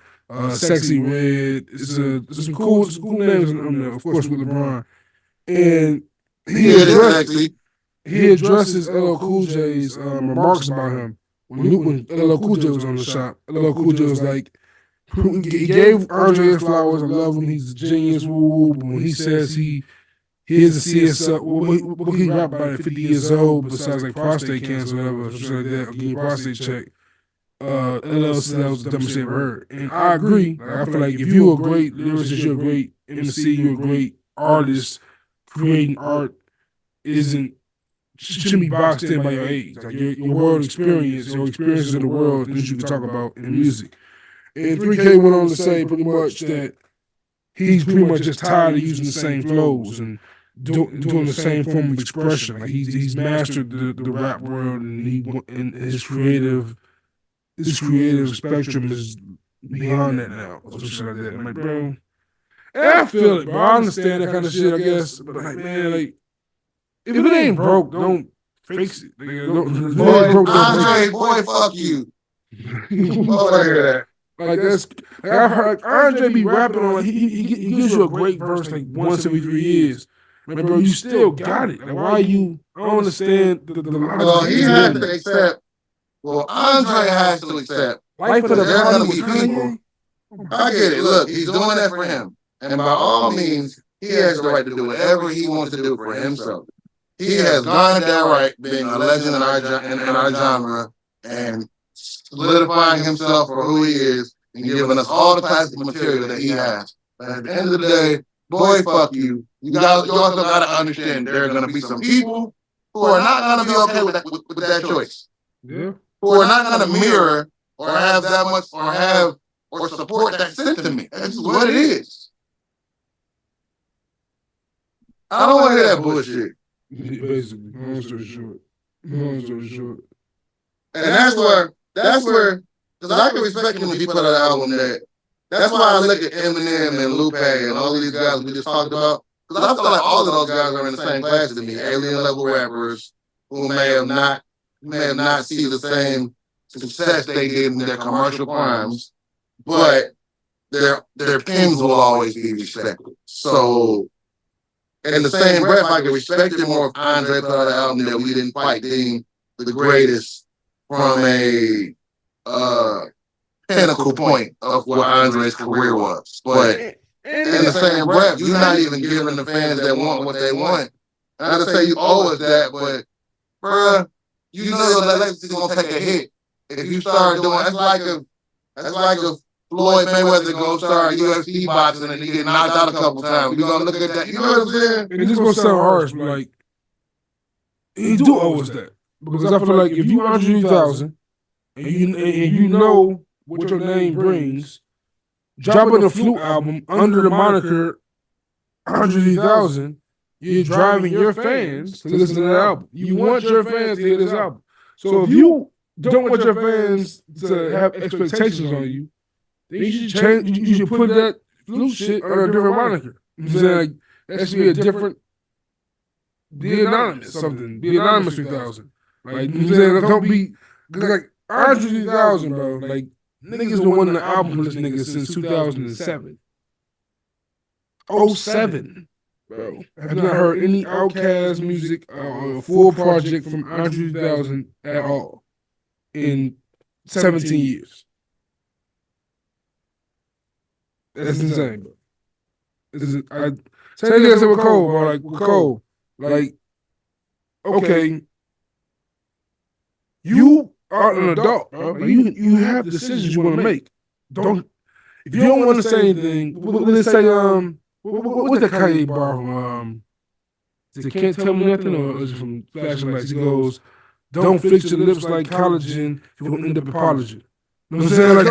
Sexy Red. It's some cool names on there. Of course with LeBron. And he addresses LL Cool J's remarks about him. When LL Cool J was on the shop, LL Cool J was like, he gave Andre his flowers. I love him. He's a genius. Woo. But when he says he has a CSO, he rap about it 50 years old, besides like prostate cancer or whatever, shit like that, or getting a prostate check. LLC, that was the dumbest shit I ever heard. And I agree. Like, I feel like if you're a great lyricist, you're a great MC, you're a great artist, creating art shouldn't be boxed in by your age. Like your world experience, your experiences in the world, things you can talk about in music. And 3K went on to say pretty much that he's pretty much just tired of using the same flows and doing the same form of expression. Like he's mastered the rap world, and his creative spectrum is beyond that now. Or some shit like that. I'm like, bro, and I feel it, bro. I understand that kind of shit, I guess. But like, man, like, if it ain't broke, don't fix it. Boy, fuck you. I hear that. Like that's, like I've heard Andre be rapping on. Like, he gives you a great verse like once every 3 years. Like, bro, you still got it. Like, why you? I don't understand the Well, he has to accept. Well, Andre has to accept. Life of the There's Body gonna with be Kanye. people. I get it. Look, he's doing that for him, and by all means, he has the right to do whatever he wants to do for himself. He has garnered that right, being a legend in our genre, and solidifying himself for who he is, and giving us all the classic material that he has. But at the end of the day, boy, fuck you. You also gotta understand there are gonna be some people who are not gonna be okay with that choice. Yeah. Who are not gonna mirror or have that much or support that sentiment. That's what it is. I don't want to hear that bullshit. Basically, long story short. And that's where, because I can respect him if he put out an album that's why I look at Eminem and Lupe and all these guys we just talked about, because I feel like all of those guys are in the same class as me, alien level rappers who may have not seen the same success they did in their commercial crimes, but their pens will always be respected. So in the same breath, I can respect it more if Andre put out an album that we didn't quite deem the greatest from a pinnacle point of what Andre's career was. But in the same breath, you're not even giving the fans that want what they want. Not to say you owe us that, but bruh, you know that legacy's gonna take a hit if you start doing. That's like a Floyd Mayweather go start UFC boxing and he get knocked out a couple times. You gonna look at that? You know what I'm saying? And this gonna sound harsh, but like he do owe us that, because I feel like if you 100,000 and you know what your name brings, dropping a Flute album under the moniker 100,000, you're driving your fans to listen to that album. You want your fans to hear this album. So if you don't want your fans to have expectations on you, then you should change. You should put that Flute shit under a different moniker. I'm saying, like, that should be a different. Be anonymous, something. Be anonymous 3,000. Like, I'm saying, don't be like 100,000, bro. Like, niggas been wanting the album from this nigga since 2007. 07, bro. I've not heard any Outkast music or a full project from 100,000 at all in 17 years. That's insane, bro. Same thing I said with Cole, bro. Like, with Cole, like, okay, you are an adult, bro. Like, you have decisions you want to make. If you don't want to say anything, let's say, what's that Kanye bar from? They can't tell me nothing, or is it from Flashing Lights? He goes, "Don't fix your lips like collagen. You're gonna end up apologizing." You know what I'm saying? Like,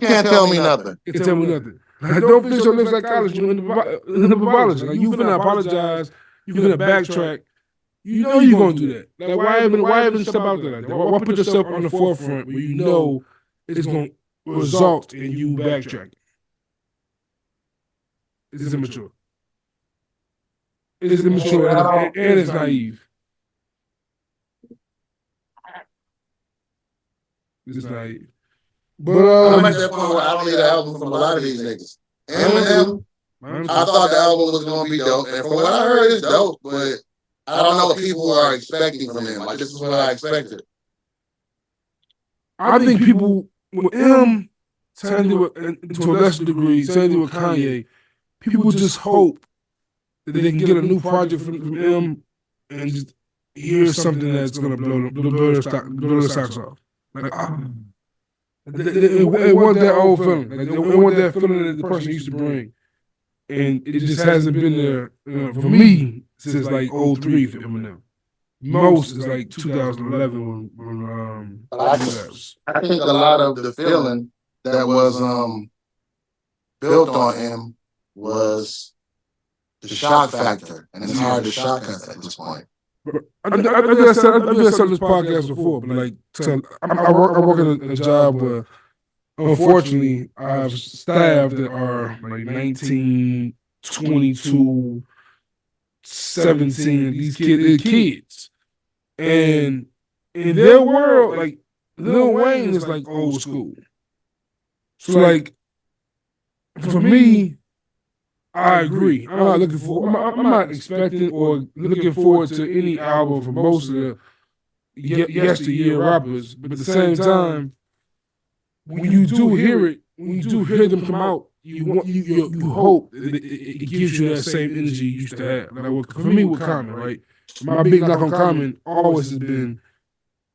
can't tell me nothing. Can't tell me nothing. Like, don't fix your lips like collagen. You end up apologizing. Like, you finna apologize. You finna backtrack. You know you're gonna do that. Like, why even step out there like that? Why put yourself on the forefront where you know it's gonna result in you backtracking? It's immature. It's immature and it's naive. It's naive. But I'm at that point where I don't need an album from a lot of these niggas. Eminem, I thought the album was gonna be dope, and from what I heard, it's dope. But I don't know what people are expecting from him. Like, this is what I expected. I think people with him, same thing with, to a lesser degree, same thing with Kanye. People just hope that they can get a new project from him and just hear something that's gonna blow their socks off. Like, It wasn't that old feeling. Like, it wasn't that feeling that the person used to bring. And it just hasn't been there for me since like '03 for Eminem. Most is like 2011 when But I think a lot of the feeling that was built on him was the shock factor, and it's hard to shock us at this point. I said on this podcast before, but like, I work in a job where, unfortunately, I have staff that are like 19, 22, 17. These kids, and in their world, like Lil Wayne is like old school. So like, for me, I agree. I'm not expecting or looking forward to any album from most of the yesteryear rappers, but at the same time, when you do hear them come out, you hope that it gives you that same energy you used to have. Like, for me, with Common, right? My big knock on Common always has been,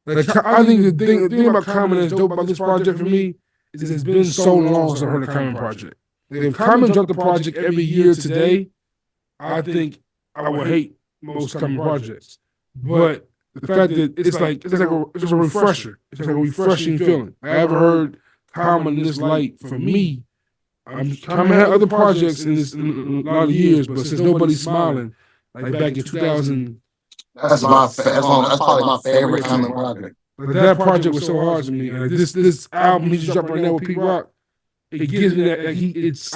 like, I think the thing about Common that's dope about this project for me is it's been so long since I heard a Common project. Like, if Common dropped a project every year today, I think I would hate most Common projects. But the fact that it's a refresher. It's like a refreshing feeling. I haven't heard Common in this light for me. Common had other projects in a lot of years, but since nobody's smiling, like back in 2000. That's probably my favorite Common project. Like, that project was so hard to me. Like, this album he just dropped right now with Pete Rock, it gives me that, like,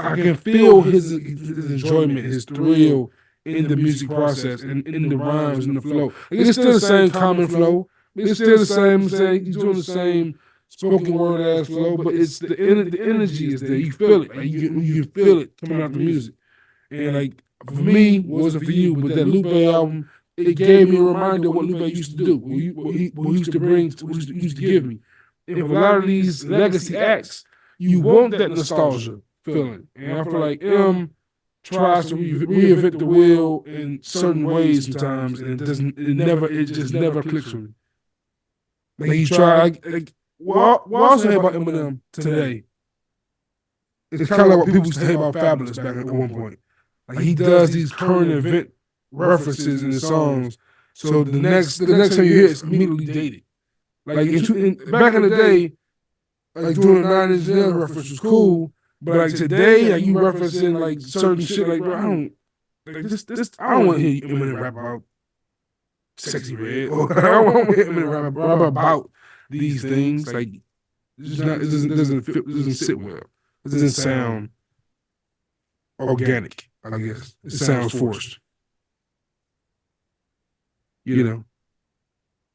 I can feel his enjoyment, his thrill in the music process and in the rhymes and the flow. Like, it's still the same Common flow. It's still the same. He's doing the same spoken word ass flow, but it's the energy is there. You feel it. Like, you can feel it coming out the music. And like, for me, it wasn't for you, but that Lupe album, it gave me a reminder of what Lupe used to do, what he used to bring, what he used to give me. And for a lot of these legacy acts, you want that nostalgia feeling. And I feel like tries to reinvent the wheel in certain ways sometimes, and it just never clicks with me. Like, he tried, like, what I also hear about Eminem today, it's kind of like what people used to hate about Fabulous back at one point. Like, he does these current event references in his songs, so the next time you hear it's immediately dated. Like, back in the day, like, doing a 9 Inch Nails reference was cool, but like today, like, you referencing like certain shit, like, bro, I don't want to hear Eminem rap about Sexy Red, or I don't want to hear Eminem rap about these things. Like, it doesn't sit well. It doesn't sound organic, I guess. It sounds forced. You know?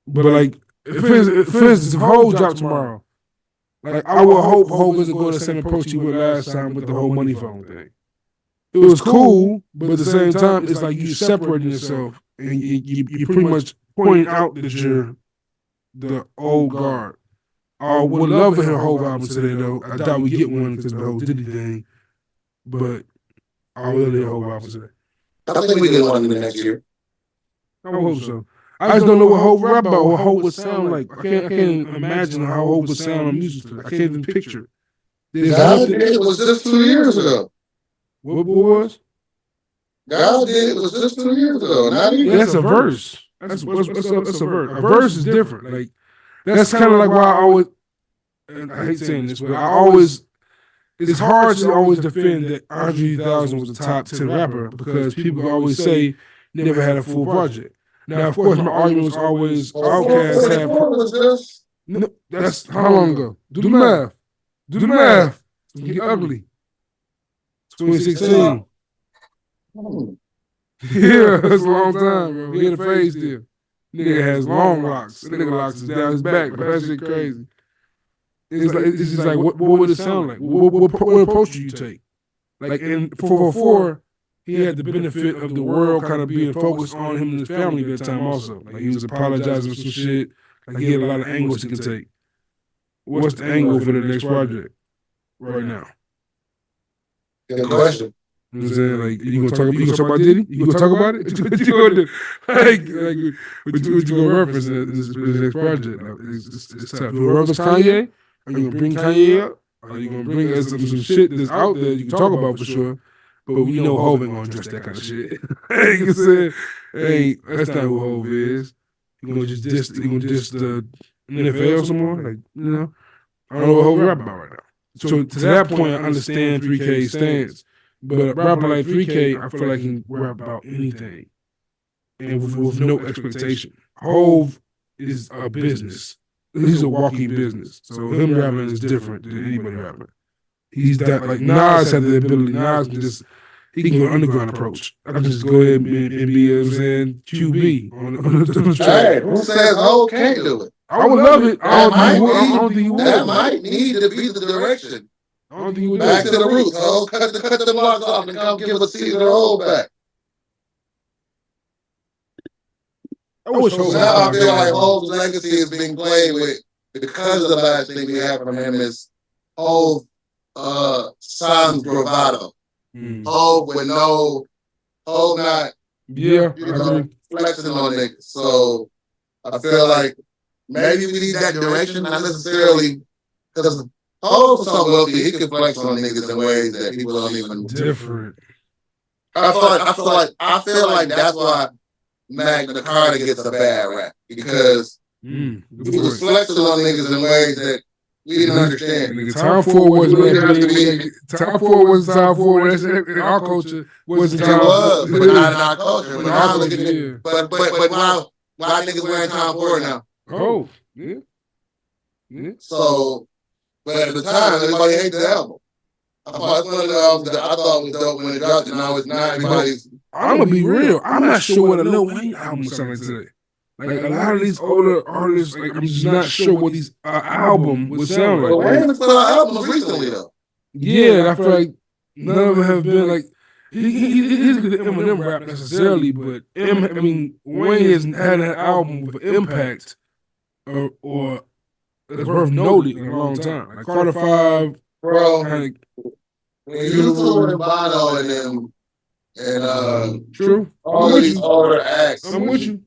But like, for instance, if Hov dropped tomorrow, like, I would hope Hov doesn't go the same approach he would last time with the whole money phone thing. It was cool, but at the same time, it's like you separating yourself and you pretty much pointing out that you're the old guard. I would love to hear Hov album today, though. I doubt we get one because of the whole Diddy thing, but I will hear Hov album today. I think we get one in the next year. I hope so. I just don't know what Hov rap about, what Hov would sound like. I can't imagine how Hov would sound on music today. I can't even picture it. God did it was just 2 years ago. What was? God did it was just 2 years ago. That's a verse. That's a verse. A verse is different. Like, that's kind of like why I always, and I hate saying this, but it's hard to always defend that Andre 3000 was a top 10 rapper because people always say never had a full project. Now, of course, my argument was always Outkast had. That's how long ago? Do the math. It's get ugly. 2016. Yeah, that's a long time, bro. He had a phase still. Nigga has long locks. The nigga locks is down his back, but that shit crazy. It's just like, what would it sound like? What approach do you take? Like, in 444, he had the benefit of the world kind of being focused on him and his family at that time also. Like, he was apologizing for some shit. Like, he had a lot of angles he could take. What's the angle for the next project right now? Good question. You know what I'm saying? Like, you gonna talk about Diddy? You gonna talk about it? What you gonna do? What you gonna reference in this next project? It's tough. You gonna reference Kanye? Are you gonna bring Kanye up? Are you gonna bring us some shit that's out there you can talk about for sure? But we know Hov ain't gonna address that kind of shit. You said, hey, that's not who Hov is. You gonna just diss the NFL some more? Like, you know, I don't know what Hov rap about right now. So to that point, I understand 3K's stance, but rapping like 3K, I feel like he can rap about anything, and with no expectation. Hov is a business. He's a walking business. So him rapping is different than anybody rapping. He's that, like, Nas had the ability. Nas can just, he can go underground approach. I can just go ahead and be, you know what I'm saying, QB on the track. Hey, who says Hov can't do it? I would love it. I don't think he would. That might need to be the direction. I don't think he would. Back to the roots. Oh, cut the blocks off and come give us Caesar Hov back. I wish Hov. Now I feel like Hov's legacy is being played with because the last thing we have from him is Hov sans bravado. Hov with Hov not flexing on niggas. So I feel like maybe we need that direction, not necessarily because Hov's so wealthy, he can flex on niggas in ways that people don't even different. I feel like that's why Magna Carta gets a bad rap because he was flexing on niggas in ways that we didn't understand. Time for wasn't time for in our culture wasn't time. It was, but not in our culture. When I look at it, but why niggas wearing time for it now? Oh, yeah. So, but at the time, everybody hated the album. I thought one of the albums that I thought was dope when it dropped, and now it's not everybody's. I'm gonna be real. I'm not sure what a Lil Wayne album sounds like today. Like a lot of these older artists, like I'm just not sure what these album would sound like. Lil Wayne has put out albums recently though. Yeah, I feel like none of them have been like he's the Eminem rap necessarily, but Wayne has had an album with an impact or that's worth noting in a long time. Like Carter 5, bro. When you toured with Bono and them and true, all these older acts, I'm with you.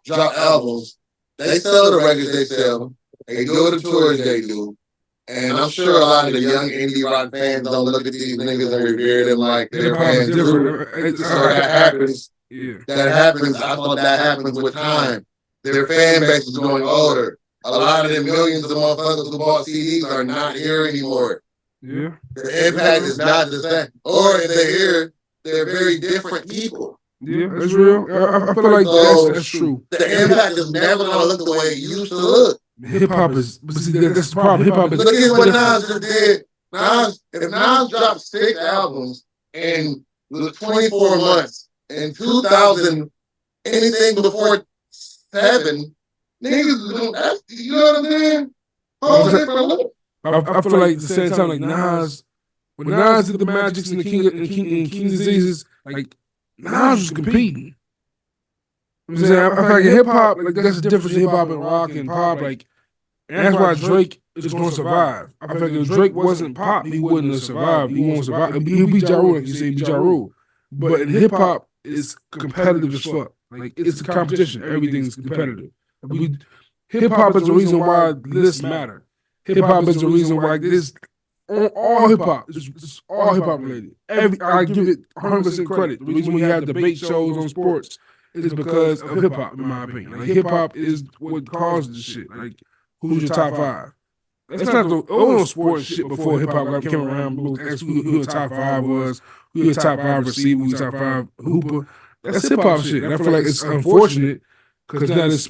Drop albums. They sell the records they sell. They do the tours they do. And I'm sure a lot of the young indie rock fans don't look at these niggas and revere them like they're fans different. So that happens. Yeah. That happens. I thought that happens with time. Their fan base is growing older. A lot of them millions of motherfuckers who bought CDs are not here anymore. Yeah. The impact is not the same. Or if they're here, they're very different people. Yeah, that's real. I feel like that's true. The impact is never going to look the way it used to look. Hip hop is, but see, that's the problem. Hip hop is. Look at what Nas just did. If Nas dropped 6 albums in 24 months, in 2000, anything before 7, niggas, you know what I'm saying? I feel like at the same time, like Nas, when Nas did the Magics and the King Diseases, like Nas was competing. I'm saying, I feel like in hip hop, like that's the difference in hip hop and rock and pop, like, and that's why Drake is going to survive. I feel like if Drake wasn't pop, he wouldn't have survived. He won't survive. He'll be Ja Rule, like you say, he'll be Ja Rule. But in hip hop, it's competitive as fuck. Like it's a competition. Everything's competitive. Hip hop is the reason why lists matter. Hip hop is the reason why this. All hip hop, it's all hip hop related. I give it 100% credit. The reason we have debate shows on sports is because of hip hop, in my opinion. Like hip hop is what caused this shit. Like, who's your top 5? That's not the sports shit before hip hop came around. Who the top 5 was, who the top 5 receiver, who the top 5 hooper. That's hip hop shit. And I feel like it's unfortunate because now this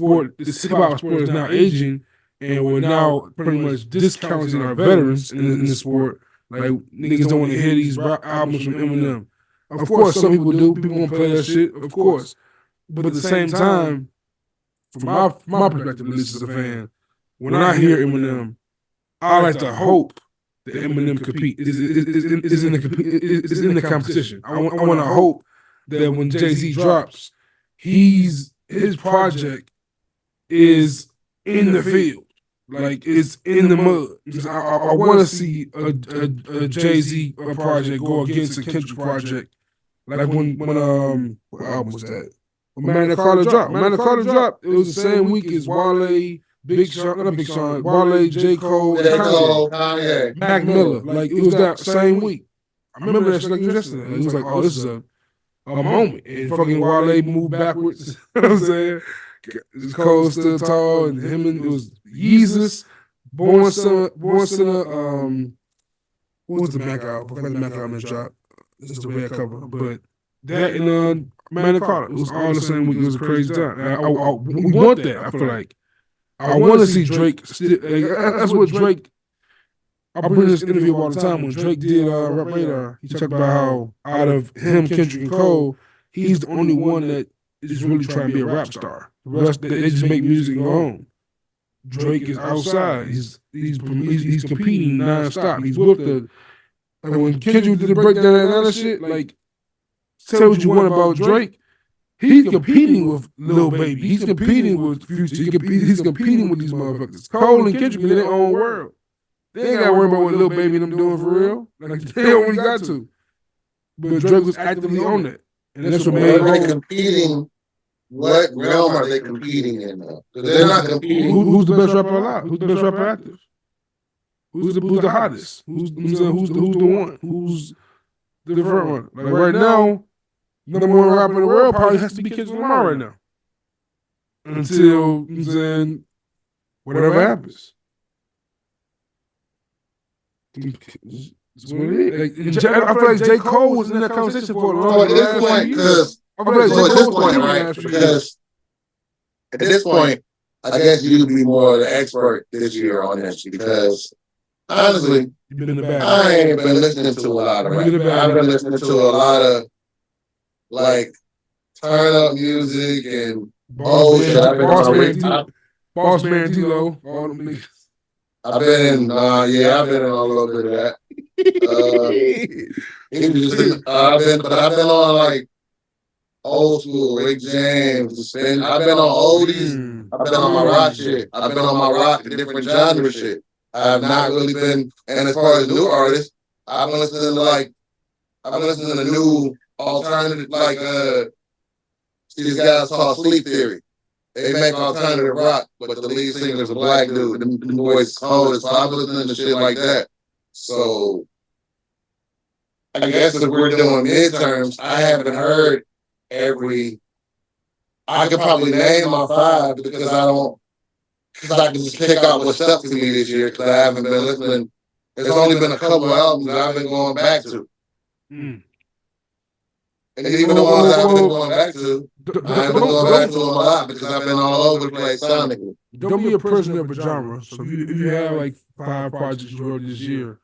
hip hop sport is now aging. And we're now pretty much discounting our veterans in the sport. Like, niggas don't want to hear these rap albums from Eminem. Of course, some people do. People want to play that shit, of course. But at the same time, from my perspective, at least as a fan, when I hear Eminem, I like to hope that Eminem compete is in the competition. I want to hope that when Jay-Z drops, his project is in the field. Like it's in the mud. I want to see a Jay-Z project go against a Kendrick project. Like when what album was that? When Magna Carta dropped. Magna Carta dropped. It was the same week as Wale, Big Sean, not Big Sean, Wale, J. Cole, J. Cole, Kanye, Kanye. Mac Miller. Like, it was that same week. I remember that shit like it was yesterday. It was like, oh, this is a moment. And fucking Wale moved backwards. You know what I'm saying? Cole stood tall, and him and it was Yeezus, Born Sinner, what was the Mac album? I forgot the Mac album just dropped. This is the red cover. But that and Man Carter, it was all the same week. It was a crazy time. We want that. I feel like I want to see Drake. That's what Drake. I bring this interview all the time. When Drake did Rap Radar, he talked about how out of him, Kendrick, and Cole, he's the only one that is really trying to be a rap star. The rest, they just make music and go home. Drake is outside. He's competing nonstop. He's with the. Like when Kendrick did the breakdown and that shit, like, tell what you want about Drake. He's competing with Lil Baby. He's competing with Future. He's competing with these motherfuckers. Cole and Kendrick in their own world. They ain't got to worry about what Lil Baby and them doing for real. Like, they don't really got to. But Drake was actively on that. And that's what made they competing. What realm are they competing in now? Because they're not competing. Who's the best rapper alive? Who's the best rapper active? Who's the hottest? Who's the one? Who's the front one? Like right now, number one rapper in the world probably has to be Kendrick Lamar right now. Until then, whatever happens. That's what it is. Like, I feel like J. Cole was in that conversation for a long time. At this point, because at this point, I guess you'd be more the expert this year on this because honestly, I ain't been listening to a lot of rap. I've been listening to a lot of like turn up music and bullshit. Boss Man D-Lo, all them niggas. I've been in a little bit of that. I've been on like old school Rick James. I've been on oldies. I've been on my rock shit. I've been on my rock different genre shit. I have not really been, and as far as new artists, I've been listening to new alternative, like these guys called Sleep Theory. They make alternative rock, but the lead singer's a black dude. The voice is cold, so I've been listening to shit like that. So I guess if we're doing midterms, I haven't heard every. I could probably name my 5 because I can just pick out what stuck to me this year because I haven't been listening. There's only been a couple of albums that I've been going back to. And even the ones I've been going back to, I haven't been going back to them a lot because I've been all over the place sonically. Don't be a prisoner of a genre. So if you have like 5 projects you wrote this year,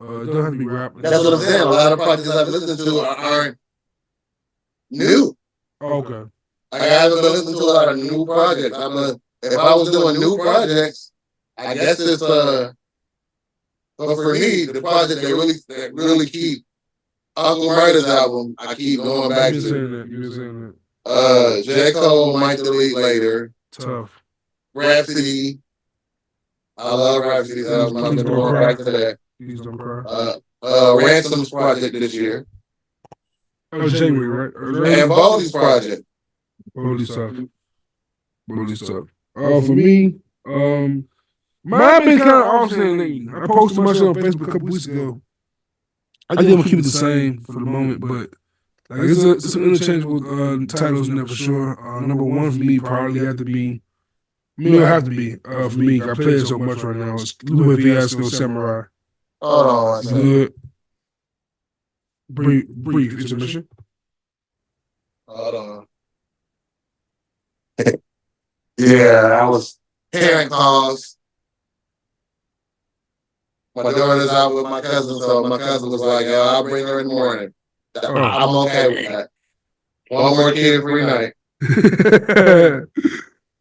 it doesn't have to be rap. That's what I'm saying. A lot of projects I've listened to aren't new. Okay. I haven't been listening to a lot of new projects. If I was doing new projects, I guess it's but for me, the project that really keep Uncle Murder's album, I keep going back to. You're saying that. J. Cole might delete later. Tough. Rhapsody. I love Rhapsody's album. I've been going back to that. Please don't cry. Ransom's project this year. That was January, right? And Bodie's project. Bodie's tough. For me, mine been kind of offsetting lately. I posted my shit on Facebook a couple weeks ago. I think I'm gonna keep it the same for the moment, but like it's an interchangeable titles in there for sure. Number 1 for me probably have to be. It'll have to be for me. I play it so much right now. It's Louis Fiasco Samurai. Hold on. Good. Brief intermission. Hold on. Yeah, I was hearing calls. My daughter's out with my cousin, so my cousin was like, "Yo, I'll bring her in the morning." I'm okay with that. One more kid-free night.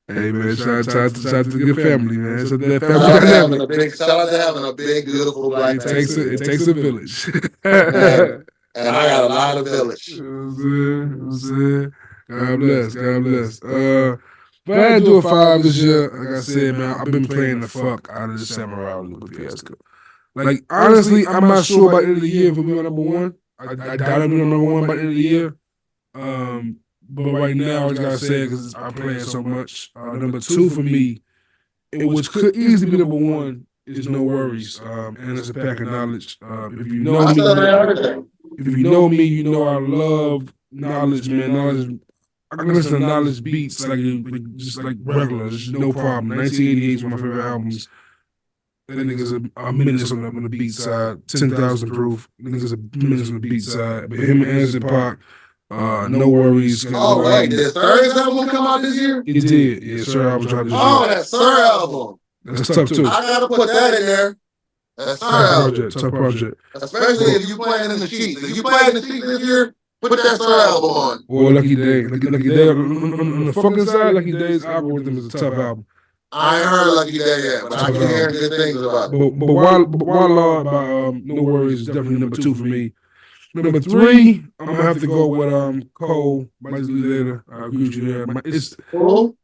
Hey man, shout out to the good family, man. So that family dynamic. Shout out to having a big, beautiful black family. It takes a village. Man, and I got a lot of village. God bless. But I had to do a 5 this year. Like I said, man, I've been playing the fuck out of the Samurai with Fiasco. Like, honestly, I'm not sure by the end of the year if it'll be my number 1. I doubt it'll be my number 1 by the end of the year. But right now, I just gotta say, because I'm playing so much. Number 2 for me and which could easily be number one, is No Worries. And it's a pack of knowledge. If you know me, you know I love knowledge, man. Knowledge. I can listen to knowledge beats just like regular, just no problem. 1988 is one of my favorite albums. That nigga's a menace on the beat side. 10,000 proof. Nigga's a menace on the beat side. But him and Anderson .Paak, No Worries. Oh, wait, did Sir's album come out this year? It did. Yeah, Sir album dropped this year. Oh, that Sir album. That's tough too. I gotta put that in there. That's Sir album. Tough project. Especially if you playing in the Sheets. If you playing in the Sheets this year, put that Sir album on. Or Lucky Day. Lucky Day on the fucking side, Lucky Day's algorithm is a tough album. I ain't heard Lucky Day yet, but I keep hearing good things about it. But While by No Worries is definitely number 2 for me. Number 3, I'm gonna have to go with Cole. Might delete later. I'll agree with you there. It's Cole.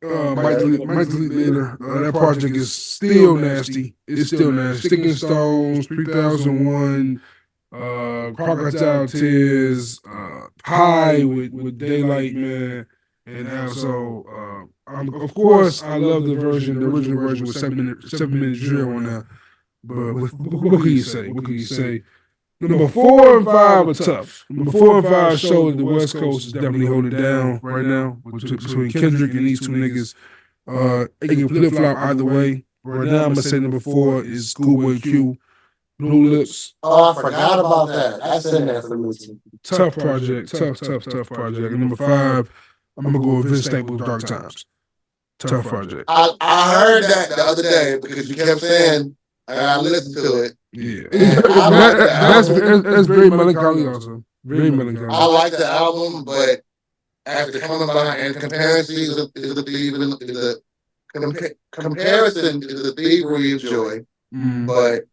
Might delete later. That project is still nasty. It's still nasty. Sticking Stones, 3001, Crocodile Tears, Pie with Daylight, man. And also, of course, I love the original version with 7-minute drill on there. But what can you say? What can you say? Number 4 and 5 are tough. Number 4 and 5 show that the West Coast is definitely holding it down right now between Kendrick and these two niggas. It can flip flop either way. Right now, I'm gonna say number 4 is Schoolboy Q, Blue Lips. Oh, I forgot about that. That's in there for me. Tough project. Tough project. And number 5. I'm gonna go with Vince Staples' Dark Times. Tough project. I heard that the other day because you kept saying I listened to it. Yeah, that's very melancholy also. Very melancholy. I like the album, but after coming by and comparison is the comparison is the thievery of joy. But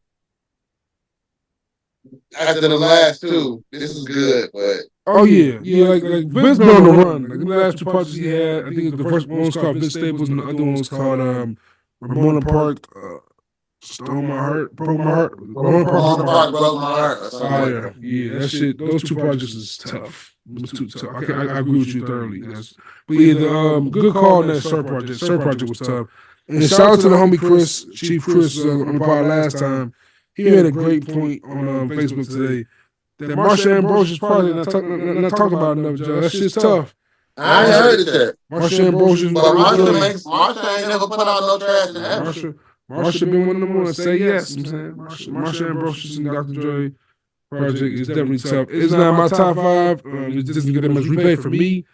after the last 2, this is good, but. Oh yeah, like Vince been on the run. Like the last 2 projects he had, I think the first one was called Vince Staples, and the other one was called Ramona Park, Stole My Heart, Broke My Heart. Ramona Park broke my heart. Oh yeah, that shit. Those 2 projects is tough. Those 2 tough. I agree with you thoroughly. But yeah, the good call on that Sir project. Sir project was tough. And shout out to the homie Chris, Chief Chris, on the pod last time. He made a great point on Facebook today. That Marsha Ambrosius project, not talking about enough, Joe. That shit's tough. I ain't heard it yet. Marsha Ambrosius. But Marsha ain't never put out no trash in ever. Marsha been one of them ones to say yes. I'm saying Marsha Ambrosius and Dr. Dre project is definitely tough. It's not my top 5. It doesn't get that much replay for me,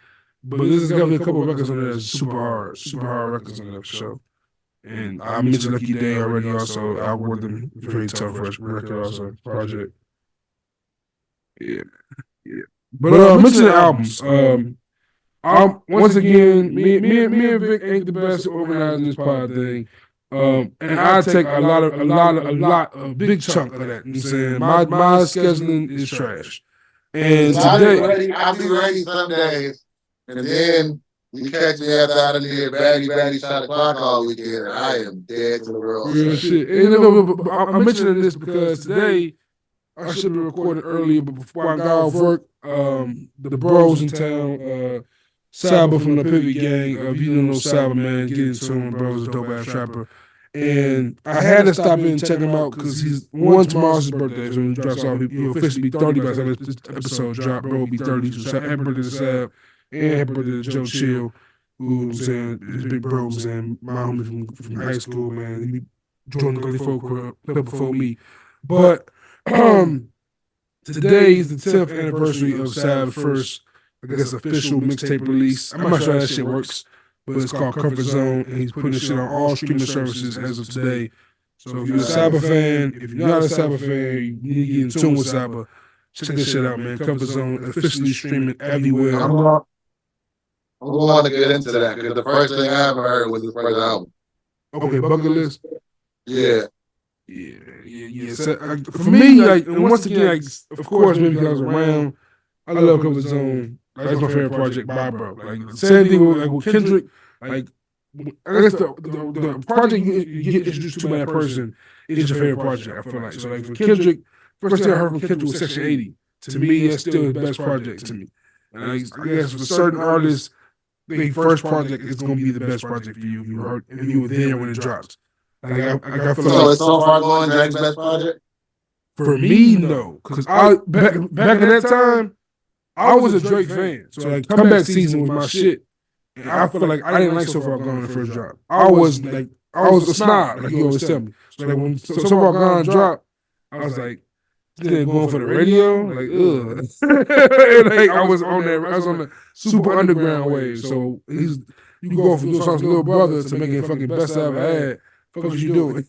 but this is definitely a couple of records on there that's super hard records on there for sure. And I mentioned Lucky Day already. Also, Algorithm, very tough record also project. Yeah. But mention the albums. Once again, me and Vic ain't the best at organizing this pod thing. And I take a big chunk of that. You know what I'm saying? My scheduling is trash. And today I'll be ready some days. And then you catch me after I done did Baddies shot the clock all weekend, and I am dead to the world. Real shit. And I'm mentioning this because today I should be recording earlier, but before I got off work, the bros in town, Saba from the Pivot Gang, if you don't know Saba, man, get into him, bros, a dope ass rapper. And I had to stop in and check him out because tomorrow's his birthday, so when he drops off, he'll officially be 30 by the time this episode drop. Bro will be 30, so happy birthday to Sab, and happy birthday to Joe Chill, who I'm saying his big bros and my homie from high school, man. He joined the 34 club before me. But today is the 10th anniversary of Sab's first, I guess, official mixtape release. I'm not sure how that shit works, but it's called Comfort Zone, and he's putting shit on all streaming services as of today. So if you're a Saba fan, if you're not a Saba fan, you need to get in tune with Saba. Check this shit out, man. Comfort Zone officially streaming everywhere. I'm going to get into that because the first thing I ever heard was his first album. Okay, bucket list. Yeah. So, for me, like, and once again, like, of course, maybe because I was around, I love Comfort Zone. That's my favorite project by bro. Like, same thing with Kendrick. Like, I guess the project you get introduced to by that person is your favorite project, I feel like. So, like, for Kendrick, first thing I heard from Kendrick was Section 80. To me, that's still his best project to me. And I guess for certain artists, the first project is gonna be the best project for you if you were there when it drops. Like I feel So like it's so far going Drake's best project? for me, no, because I back in that time I was a Drake fan, so like comeback season was my shit. And I feel like I didn't like So Far Gone the first drop. I was a snob, like you always tell me. So like when So Far Gone dropped, I was like, this going for the radio, like ugh. Like I was on the super underground wave. So you go from doing songs Little Brother to making fucking best I ever had. Fuck what you doing?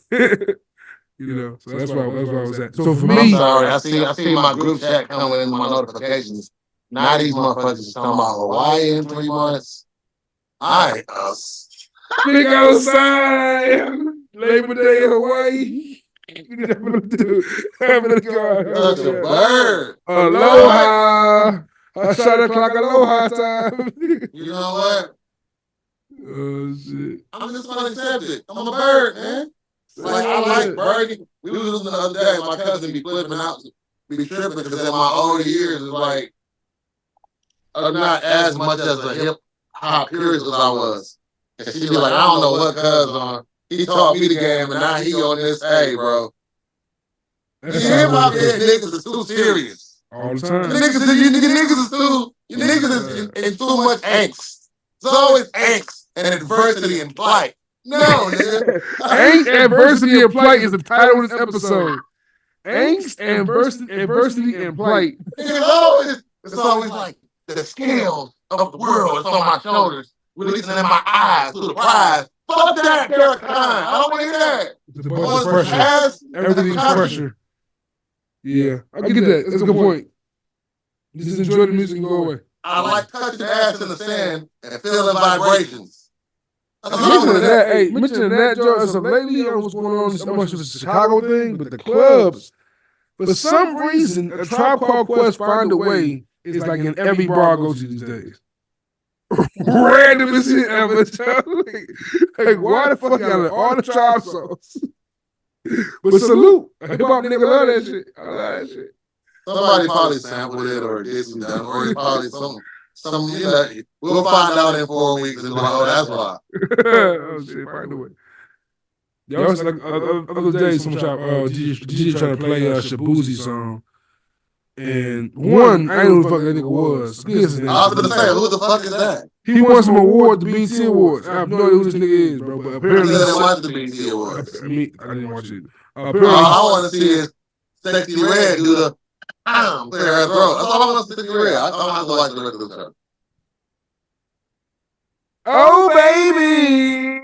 You know, so that's why I was at. So for me, I'm sorry, I see my group chat coming in my notifications. Now these motherfuckers is talking about Hawaii in 3 months. All right, big outside, Labor Day in Hawaii. Having a go. such a bird. Aloha. Shot o'clock aloha time. You know what? Oh shit. I'm just gonna accept it. I'm a bird, man. Like I like birding. We was listening the other day. My cousin be flipping out, be tripping because in my older years, it's like I'm not as much as a hip hop purist as I was. And she be like, I don't know what cuz on. He taught me the game, and now he on this. Hey, bro. You hip hop head niggas is too serious. All the time. You niggas is in too much angst. It's always angst and adversity and plight. No, nigga. Angst, adversity, and plight is the title of this episode. Angst, adversity, and plight. It's always like the scales of the world is on my shoulders, releasing in my eyes to the prize. Fuck that, Derek Khan. I don't want to hear that. It's a bunch of pressure. Everything's pressure. Yeah, I get that. That's a good point. Just enjoy the music and go away. I like touching ass in the sand and feeling vibrations. Mentioning that, Joe, as of lately, I don't know what's going on so much with the Chicago thing, but the clubs, for some reason, A Tribe Called Quest Find a Way is like in every bar I go to these days. Randomest shit ever. Like, why the fuck y'all let all the Tribe songs? But salute. A hip hop nigga love that shit. I love that shit. Somebody probably sampled it or did some done, or it's probably some, you know, we'll find out in 4 weeks and be like, oh, that's why. Oh shit, find a way. Yo, it's like other day, some DJ trying to play a Shabuzi song. And one, I didn't know who the fuck that nigga was. I was gonna say, who the fuck is that? He won some award, the BT Awards. I have no idea who this nigga is, bro. But apparently, I didn't watch the BT Awards. I didn't watch it. All I want to see is Sexy Red do the clear her throat. That's all I want to see. Sexy Red. I don't have to watch the rest of the show. Oh baby.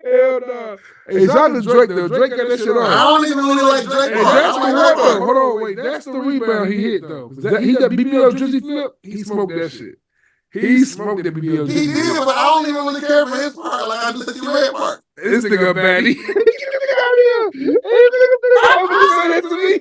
Hell no. Hey, shout out to Drake though. Drake got that shit on. I don't even really like Drake. Hey, that's the rebound. Hold on, wait. That's the rebound he hit though. He got BBL Drizzy flip. He smoked that shit. He smoked that BBL Drizzy. He did, but I don't even really care for his part. Like I do the red part. This nigga a baddie. Say that to me.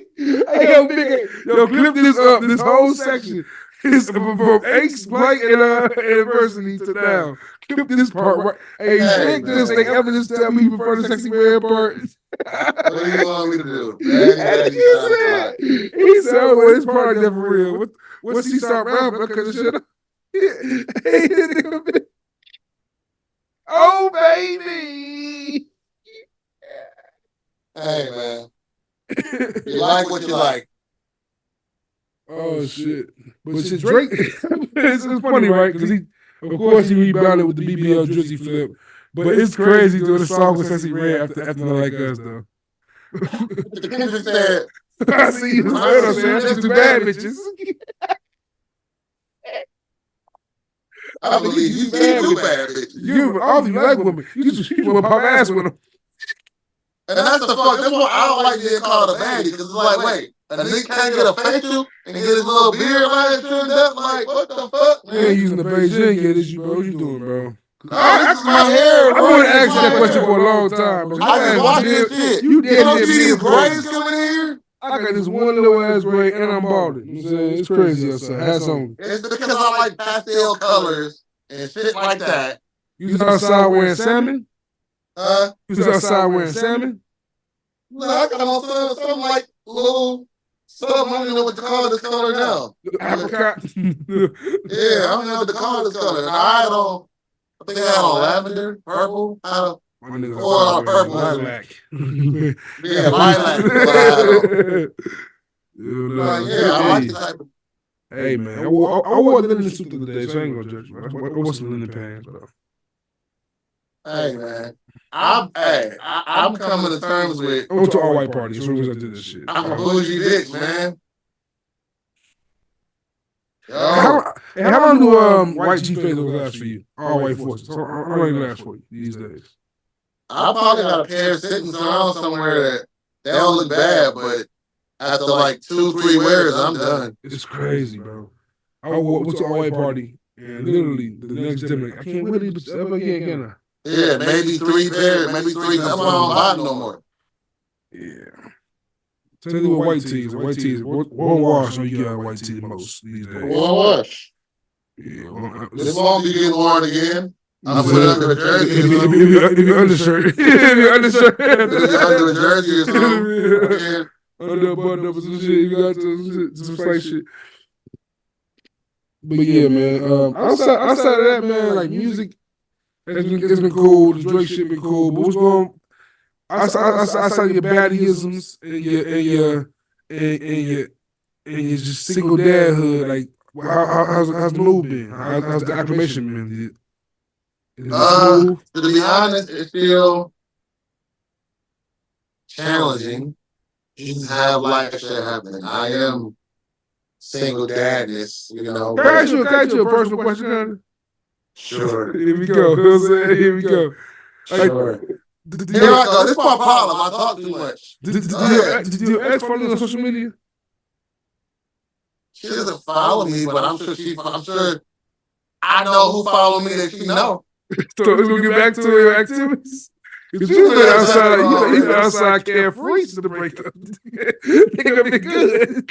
Hey, yo, nigga, yo, clip this up. This whole section. It's from Angst, Plight, and adversity to now. Clip this part. Right. Hey, click this thing. Ever just tell me before the Sexy Red part. What do you want me to do? He said, well, this part is for real. Once he start rapping, because it should have. Oh, baby. Hey, man. You like what you like. Oh, shit. But shit, Drake, it's funny, right? Because of course, he rebounded with the BBL Drizzy flip. But it's crazy doing a song with Sexy Red after Not Like Us, though. The Kendrick said, I see you. I'm saying, that's too bad, bitches. I believe you see too bad, bitches. You like women. You just want to pop ass with them. And that's the fuck. That's why I don't like being called a baddie. Because it's like, wait, a nigga can't get a facial and get his little beard line trimmed up. Like, what the fuck? You ain't using the Beijing yet, is you, bro? What you doing, bro? This is my hair, bro. I want to ask you that question for a long time, bro. I just watched this shit. You don't see these braids coming in here? I got this one little ass braid and I'm balding. You know what I'm saying? It's crazy outside. Hats on. It's because I like pastel colors and shit like that. You was outside wearing salmon? You was outside wearing salmon? No, I got on something like little Something, I don't even know what to call this color now. Apricot. Yeah, I don't know what to call this color. And I had on, I think I had on lavender, purple. My nigga Or purple. lilac. Yeah, lilac is what I had on. Yeah, I like the type of. Hey, man. I wore a linen suit the other day, so I ain't gonna judge you. I wore some linen pants, though. Hey, man. I'm coming to terms with. I went to all white parties, so I did this shit. I'm a bougie bitch, man. How long do white G phases last for you? All white forces. How long they last for you these days? I probably got a pair sitting around somewhere that don't look bad, but after like 2-3 wears, I'm done. It's crazy, bro. I went to a white party, and literally the next day, like, I can't wear these ever again, can I? Yeah, maybe 3 pairs, maybe 3. That's why I don't buy them no more. Yeah. Tell you what white tees. White tees. One wash, so you got white tees most these days. One wash. Yeah. This won't be getting worn again. I'll put it under a jersey. If you undershirt. If you undershirt. Under a jersey or something. Under a button up or some shit. You got some slight shit. But yeah, man. Outside of that, man, like music, it's been cool. The Drake shit been cool. But what's going? Outside your baddiesms and your just single dadhood, like how's the mood been? How's the acclimation been? To be honest, it's still challenging. You just have life shit happening. I am single dadness, you know. Can I ask you a personal question? Sure. Here we go. Here we go. Sure. Here I go. This is my problem. I talk too much. Did your ex follow you on social media? She doesn't follow me, but I'm sure I know who follow me that she know. So let's go get back to your activities. Because you been outside, you been outside carefree to the breakup. Nigga gonna be good.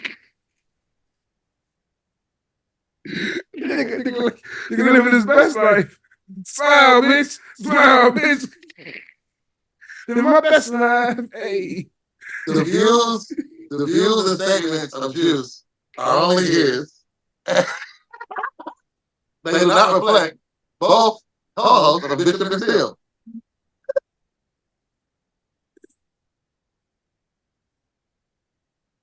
Nigga living his best life. Smile, bitch. Smile, bitch. Living my best life. Hey. The views and segments of Juice are only his. They do not reflect both co-hosts of Bishop and Steel.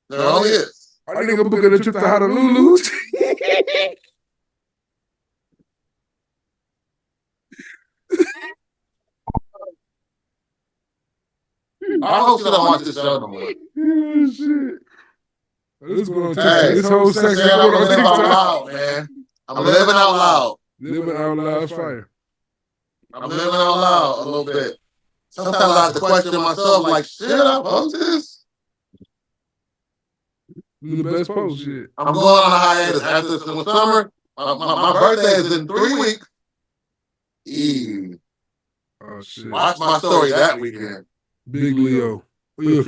There only is. I nigga booking a trip to Honolulu. I hope she don't watch this show no more. Yeah, shit. This Hey, whole section I'm going on living out TikTok. loud, man. I'm living out loud. Living out loud is fire. I'm living out loud a little bit. Sometimes I have to question myself, like, shit, I post this? The best post shit. I'm going on a hiatus after the summer. My birthday is in 3 weeks. Oh shit. Watch my story that weekend. Big Leo. Leo.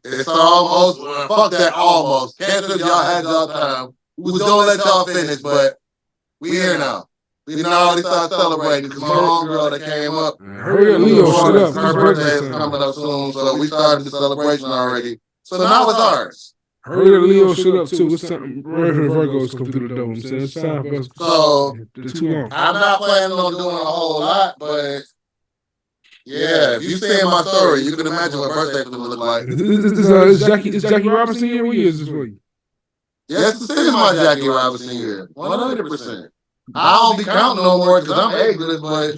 It's almost, fuck that almost. Cancel, y'all had y'all time. We was gonna let y'all finish, but we here now. We didn't already start celebrating because my homegirl that came up. Hurry up, Leo, shut up. Her birthday is coming up soon, so we started the celebration already. So now it's ours. Hurry up, Leo, shut up too. It's time right for the Virgos come through the door. I'm saying it's time for us. So too long. I'm not planning on doing a whole lot, but yeah, if you see my story, you can imagine what birthday's gonna look like. Is Jackie Robinson here? What year is this for you? Yes, this is my Jackie Robinson year, 100%. I don't be counting no more because I'm ageless, but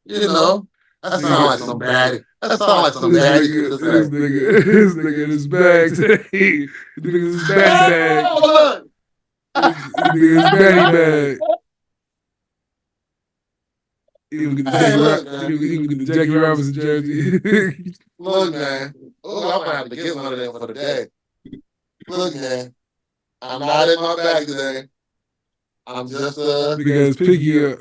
you know, that sounds like some baddie. That sounds like some baddie. This nigga in his bag today. This nigga in his baddie bag. This nigga in his baddie bag. He get the Jackie Robinson jersey. Look, man. Oh, I'm gonna have to get one of them for the day. Look, man. I'm not in my bag today. I'm just Nigga got his piggy up.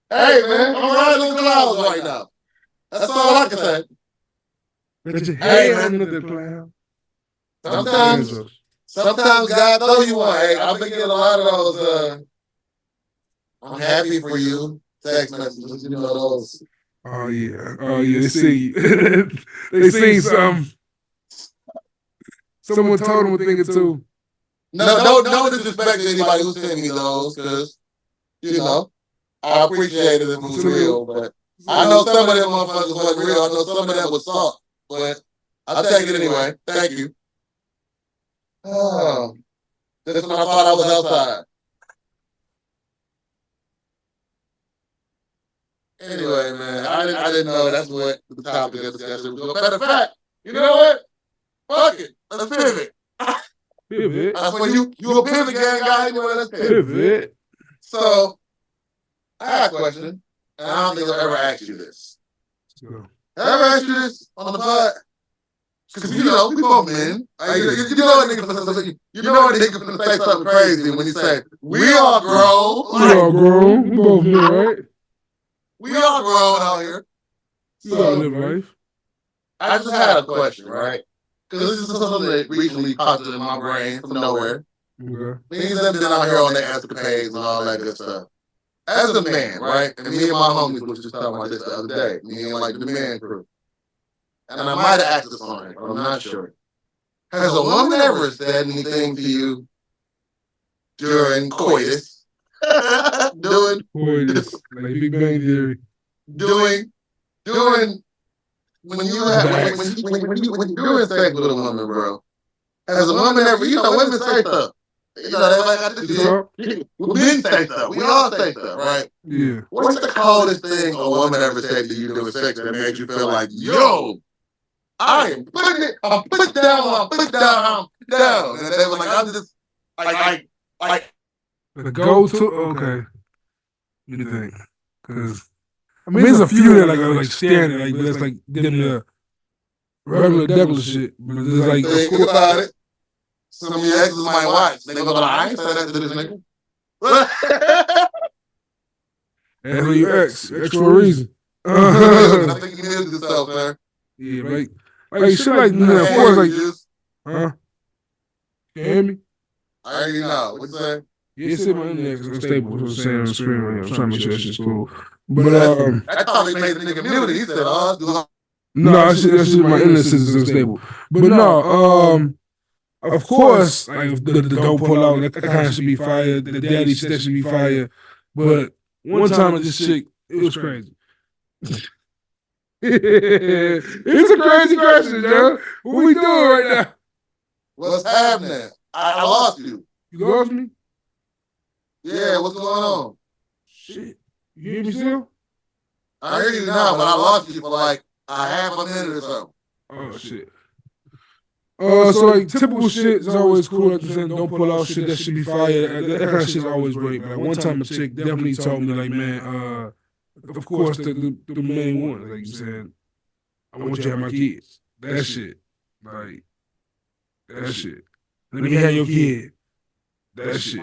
Hey, man, I'm riding on clouds right now. That's all I can say. Hey, man. Sometimes God throw you one. Hey, I've been getting a lot of those. I'm happy for you text messages. You know those. Oh yeah. They see. They seen something. Someone told them a thing or two. No disrespect to anybody who sent me those, because I appreciate it if it was real, but I know some of them motherfuckers wasn't real. I know some of that was salt, but I'll take it anyway. Thank you. Oh, that's when I thought I was outside. Anyway, man, I didn't know that's what the topic of discussion was. Matter of fact, you know what? Fuck it. Let's pivot. Pivot. That's when you a pivot gang guy anyway. Let's pivot. So I got a question, and I don't think I've ever asked you this. Have I ever asked you this on the pod? Because we both men. Like, you know a nigga finna say something crazy when he say, we all grown. We all grown. We both men, right? We all grown out here. We all live life. I just had a question, right? Because this is something that recently popped in my brain from nowhere. Okay. Things that have been out here on the escapades and all that good stuff. As a man, right? And me and my homies was just talking about this the other day. Me and like the man crew. And I might have asked this on it, but I'm not sure. Has a woman ever said anything to you during coitus? Doing coitus, like Big Bang Theory. Doing when you're doing sex with a woman, bro. Has a woman ever? Women say stuff. They got this shit. Men say stuff. We all say stuff, right? Yeah. What's the coldest thing a woman ever said to you during sex that made you feel like, yo, I'm put down. And they were like, I'm just like the go-to. Okay. What do you think? Because there's a few that like standard, like that's like them the regular Douglas shit. But there's like, think about it. Some of your exes might watch. They go like, I ain't say that to this nigga. That's who you ex for a reason. I think you muted yourself, man. Yeah, like shit like, of course, like, huh? Can you hear me? I hear you now. What you saying? Yeah, it's in my internet because I'm stable. That's what I'm saying on the screen right here. I'm trying to make sure that shit's cool. But, I thought he made the nigga muted. He said, no, that shit my internet is unstable. But no, of course, like if the don't pull out, that kind of should be fired. The daddy shit should be fired. But one time with this chick, it was crazy. It's a crazy question, Joe. What we doing right now? What's happening? I lost you. You lost me? Yeah, what's going on? Shit. You hear me still? I hear you now, but I lost you for like a half a minute or so. Oh, shit. So like typical shit is always cool. Like saying, don't pull out shit that should be fired. That kind of shit is always great. But like one time a chick definitely told me like, man, of course the main one. Like you said, I want you to have my kids. That shit. Like that shit. Let me have your kid. That shit.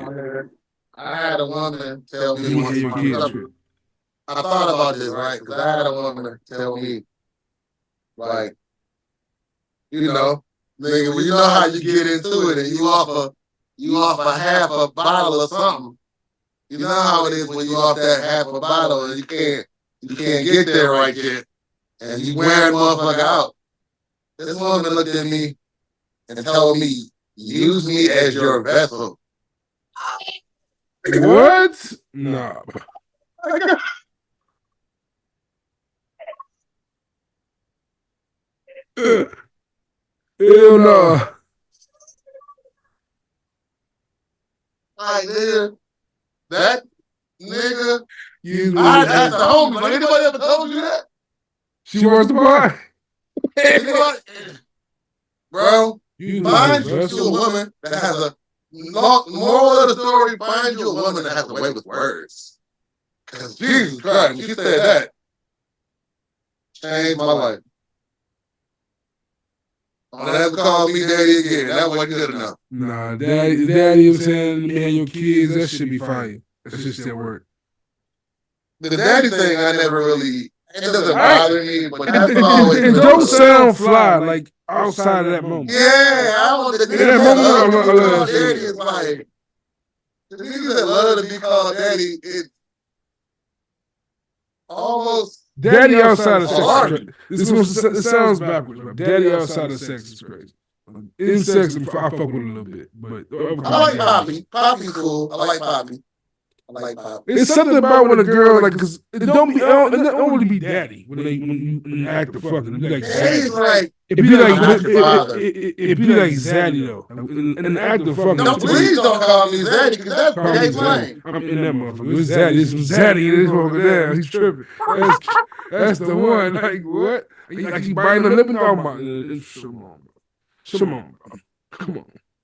I had a woman tell me once. I thought about this, right? Because I had a woman tell me, like, nigga, well, you know how you get into it and you offer half a bottle or something. You know how it is when you off that half a bottle and you can't get there right yet, and you wearing motherfucker out. This woman looked at me and told me, use me as your vessel. What? Nah. Hell no. Like, nigga, that nigga, I asked the homie, but anybody ever told you that? She wants to buy. Anybody? Bro, find you a woman that has a moral of the story, find you a woman that has a way with words. Because Jesus Christ, when she said that, changed my life. Don't ever call me daddy again. That wasn't good enough. Nah, daddy was saying, let me have your kids. That should be fire. That shit still work. The daddy thing, I never really, it doesn't bother me, but that's always. It don't sound fly, like outside of that moment. Yeah, I want the niggas that love to be called daddy. It's like, the niggas that love to be called daddy, it's almost Daddy outside of sex is crazy. It sounds backwards, bro. Daddy outside of sex is crazy. In sex, I fuck with it a little bit, but I like Poppy. Poppy's cool. I like Poppy. It's something about when a girl like, cause it don't really be daddy when you act the fucking. It be like zaddy. It be like zaddy though. In the act of fucking. No, please don't call me zaddy because that's gay slang. I'm in that motherfucker. It's zaddy. It's some zaddy in this motherfucker. Damn, he's tripping. That's the one. Like what? Like he biting the lip and talking about. Come on, bro.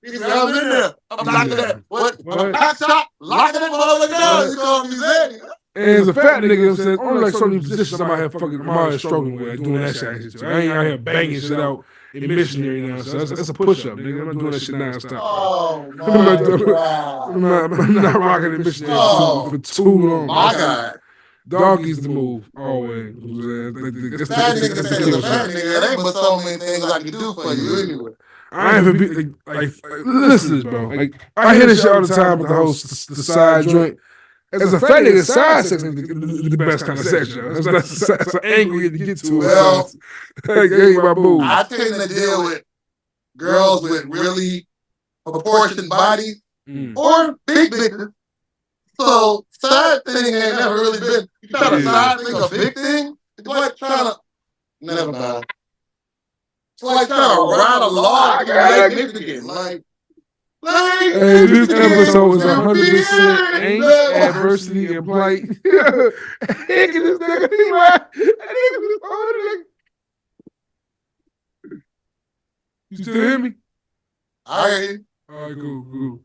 I'm in there. I'm locking that. What? Back shot, locking that motherfucker down. You call me zaddy. And as a fat nigga, I'm saying, only like certain positions I'm out here fucking, I'm out here struggling with, like doing that shit. I ain't out here banging shit out in missionary now. So that's a push up, nigga. I'm not doing that shit now. Stop. Oh, I'm not rocking in missionary for too long. My God. Doggy's the move, always. That nigga said he's a fat nigga. There ain't but so many things I can do for you anyway. I ain't even be like listen to this, bro. Like I hear this shit all the time with the whole the side joint. As a fat nigga, side sex is the best kind of sex, yo. That's an angry to get to. Well, my boo. I tend to deal with girls with really proportioned bodies or big bitches. So side thing ain't never really been. You try to side thing a big thing. It's like trying to never mind. It's like trying to ride a log and make it again. Like, hey, this episode is 100% angst, adversity, and plight. Look at this nigga. You still hear me? I hear you. All right, cool.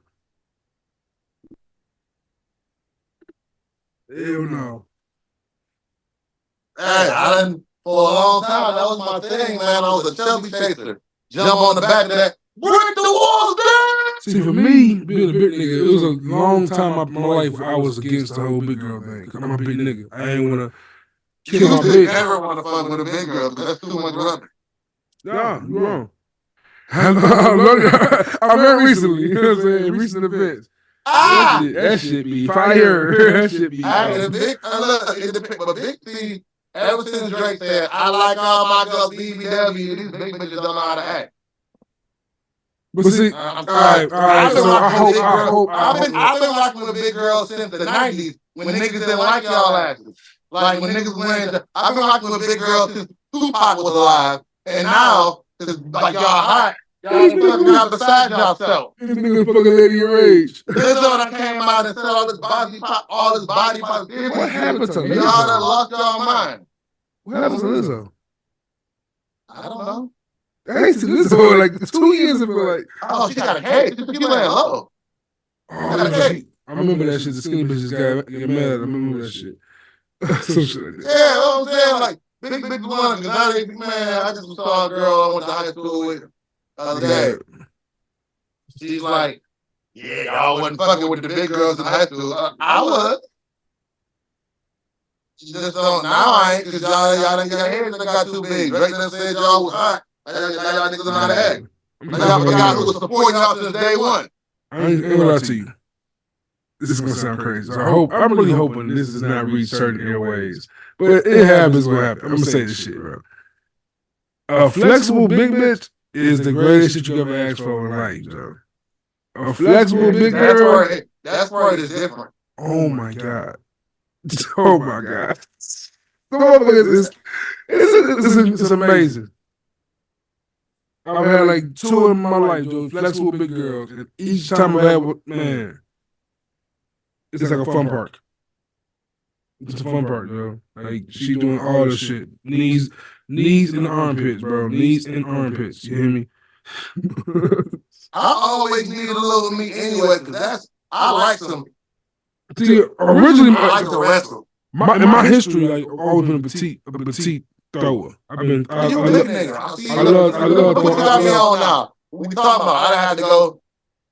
Hell no. Hey, I done for a long time. That was my thing, man. I was a chubby chaser. Jump on the back of that. Break the walls down. See, for me, being a big nigga, it was a long time in my life where I was against the whole big girl thing. I'm a big nigga. I ain't want to kill my bitch. You never want to fuck with a big girl because that's too much rubber. Nah, you wrong. I met recently, you know what I'm saying? Recent events. That shit be fire. That shit be fire. But Big C, ever since Drake said, I like all my girls BBW, these big bitches don't know how to act. But see, all right. So I've been rocking with a big girl since the 90s when niggas didn't like y'all asses. Like when niggas went, I've been rocking with a big girl since Tupac was alive. And now, it's like y'all hot. Y'all got beside yourself. This nigga fucking lady your age. This one I came out and said all this body pop. What happened to Lizzo? Y'all done lost y'all mind. What happened to Lizzo? I don't know. I ain't seen Lizzo like 2 years ago. Like, oh, she got a cake. She laying low. I remember that shit. The skinny bitches got mad. I remember that shit. Some shit like that. Yeah, you know what I'm saying? Like, big one. Because I just saw a girl I went to high school with the other day. She's like, yeah, y'all wasn't fucking with the big girls in high school. I was. She just don't. Now I ain't because y'all done got heads and got too big. Drake done said y'all was hot. Now y'all niggas know how to act. Now y'all forgot who was supporting y'all since day one. I ain't gonna lie to you. This is gonna sound crazy. So I'm really hoping this does not reach certain airways. But it happens what happens. I'm gonna say this shit, bro. A flexible big bitch is the greatest shit you ever asked for in life, bro. A flexible big girl. That's where it is different. Oh my God. Oh my God. It's amazing. I've had like 2 in my life, dude, flexible big girls. And each time I've had, man, it's like a fun park. It's a fun park, yo. Like, she doing all the shit. Knees in the armpits, bro. Knees in armpits. You hear me? I always needed a little meat anyway, because I like some. See, originally, I like to wrestle. In my history, like, I've always been a petite thrower. I love you got me on now. What we talking about? I had to go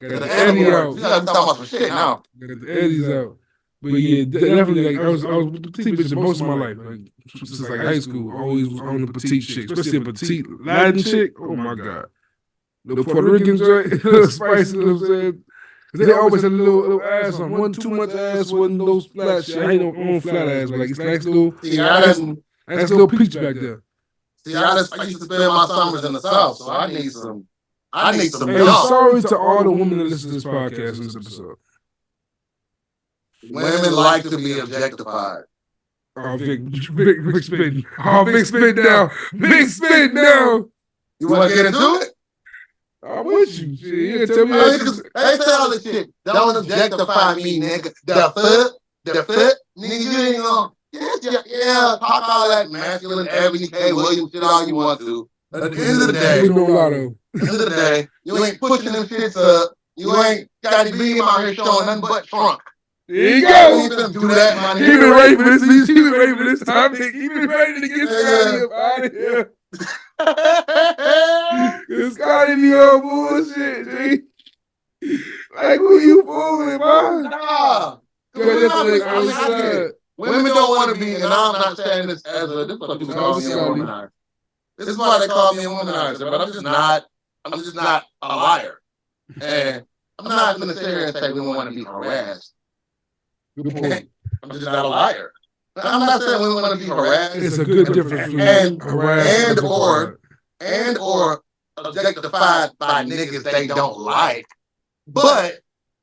get the Eddie out. You got to talk about some shit now. Get the Eddies out. But yeah, definitely, like, I was with petite bitch most of my life. Like, since like high school, always was on the petite chick, especially a petite Latin chick. Oh my God. The Puerto Rican joint, spicy, you know what I'm saying? They always had a little ass on. Wasn't too much ass, wasn't those flat shit. I ain't no flat ass, but like it's nice little. Yeah, That's Lil Peach back there. See, I used to spend my summers in the South, so I need some Hey, jump. sorry to all the women that listen to this podcast in this episode. Women like to be objectified. Oh, Vic spin. Oh, Vic spin now. Vic spin now. You want to get into it? I'm with you. Shit, you tell me They say all this shit. Don't objectify me, nigga. The foot, nigga, you ain't gonna. Yeah, talk all that masculine, Ebony K. Williams shit all you want to. At the end of the day, you ain't pushing them shits up. You ain't got to be out here showing nothing but trunk. There you go. Do that, my He been ready for this. He been ready for this topic. He been ready to get Scotty up out of here. Scotty be on bullshit, G. Like, who you fooling, man? Nah. Women don't want to be, and I'm not saying this as a, this is what people call me a womanizer. This is why they call me a womanizer, but I'm just not a liar. And I'm not going to sit here and say we want to be harassed. Good point. I'm just not a liar. I'm not saying we want to be harassed. It's a good difference between harassed and or objectified by niggas they don't like. But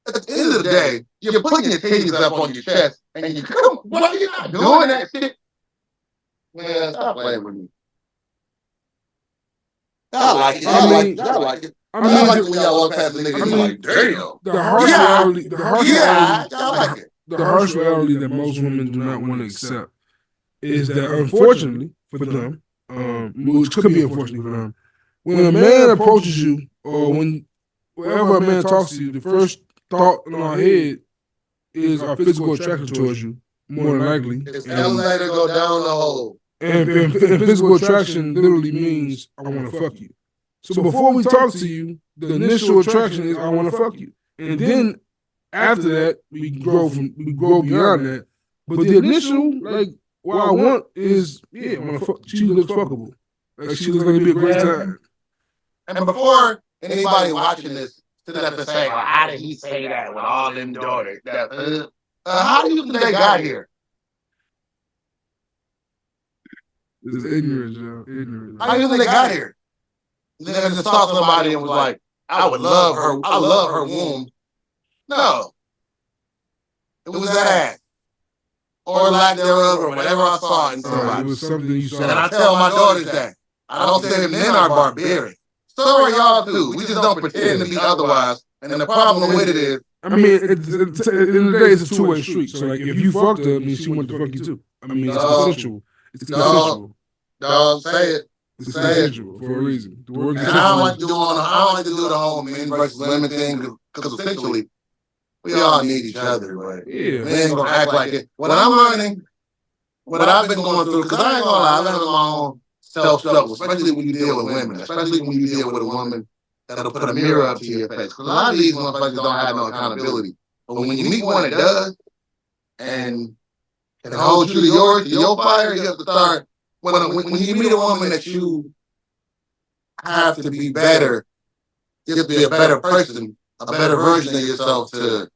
at the end of the day, you're putting your titties up on your chest and you come, what, you're not doing that shit? Man, stop playing with me. I like it. I like it. I like it when y'all walk past the niggas like, damn. The harsh reality. I like it. The harsh reality that most women do not want to accept is that, unfortunately for them, which could be unfortunately for them, when a man approaches you or whenever a man talks to you, the first thought in our head is our physical attraction towards you, more than likely. It's elevator go down the hole. And physical attraction literally means I want to fuck you. So before we talk to you, the initial attraction is I want to fuck you, and then after that we grow beyond that. But the initial, like, what I want is, I want to fuck. She looks fuckable. Like, she looks like it'd be a great time. And before anybody watching this sit up and say, well, how did he say that with all them daughters? How do you think they got here? It's ignorance, yo. Ignorance. How do you think they got here? They just saw somebody and was like, I would love her. I love her womb. No. It was that ass. Or lack thereof, or whatever I saw in somebody. It was something you saw. And I tell my daughters that. I don't say that men are barbaric. So are y'all too. We just don't pretend to be otherwise. And the problem with it is, I mean, at the end of the day, it's a two-way street. So, like, if you fucked her, I mean, she wanted to fuck you too. I mean, it's consensual. It's consensual. Dog, say it. It's consensual for a reason. And I don't like to do the whole men versus women thing, because essentially, we all need each other, but men gonna act like it. What I'm learning, what I've been going through, because I ain't gonna lie, I've been having my own self-struggle, especially when you deal with women, especially when you deal with a woman that'll put a mirror up to your face. Because a lot of these motherfuckers don't have no accountability. But when you meet one that does, and holds you to your fire, you have to start, when you meet a woman that you have to be better, you have to be a better person, a better version of yourself to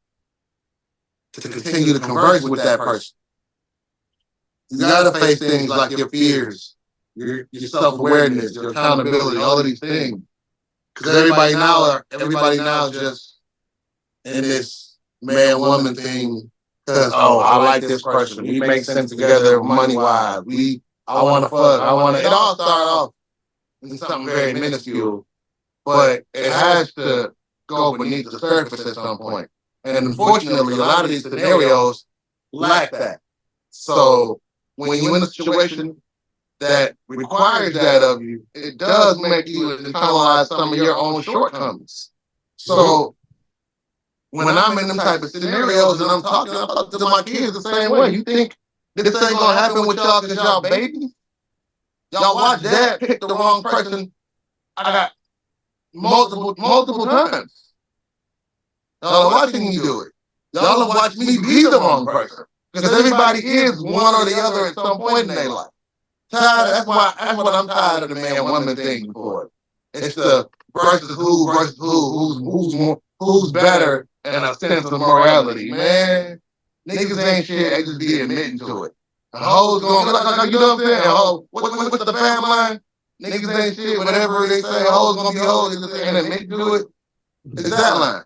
continue to converse with that person. You gotta face things like your fears, your self-awareness, your accountability, all of these things. Because everybody now just in this man-woman thing, because, I like this person. We make sense together money-wise. I want to fuck. It all started off in something very minuscule, but it has to go beneath the surface at some point. And unfortunately, a lot of these scenarios lack that. So when you're in a situation that requires that of you, it does make you internalize some of your own shortcomings. So when I'm in them type of scenarios and I'm talking to my kids the same way, you think this ain't gonna happen with y'all because y'all babies? Y'all watch dad pick the wrong person. I got multiple times. Y'all are watching me do it. Y'all have watched me be the wrong person. Because everybody is one or the other at some point in their life. That's what I'm tired of the man-woman thing for. It's the versus who's better in a sense of morality. Man, niggas ain't shit, they just be admitting to it. The hoes going, like, you know what I'm saying? What's the fam line? Niggas ain't shit, whatever they say, hoes gonna be hoes, and they make do it. It's that line.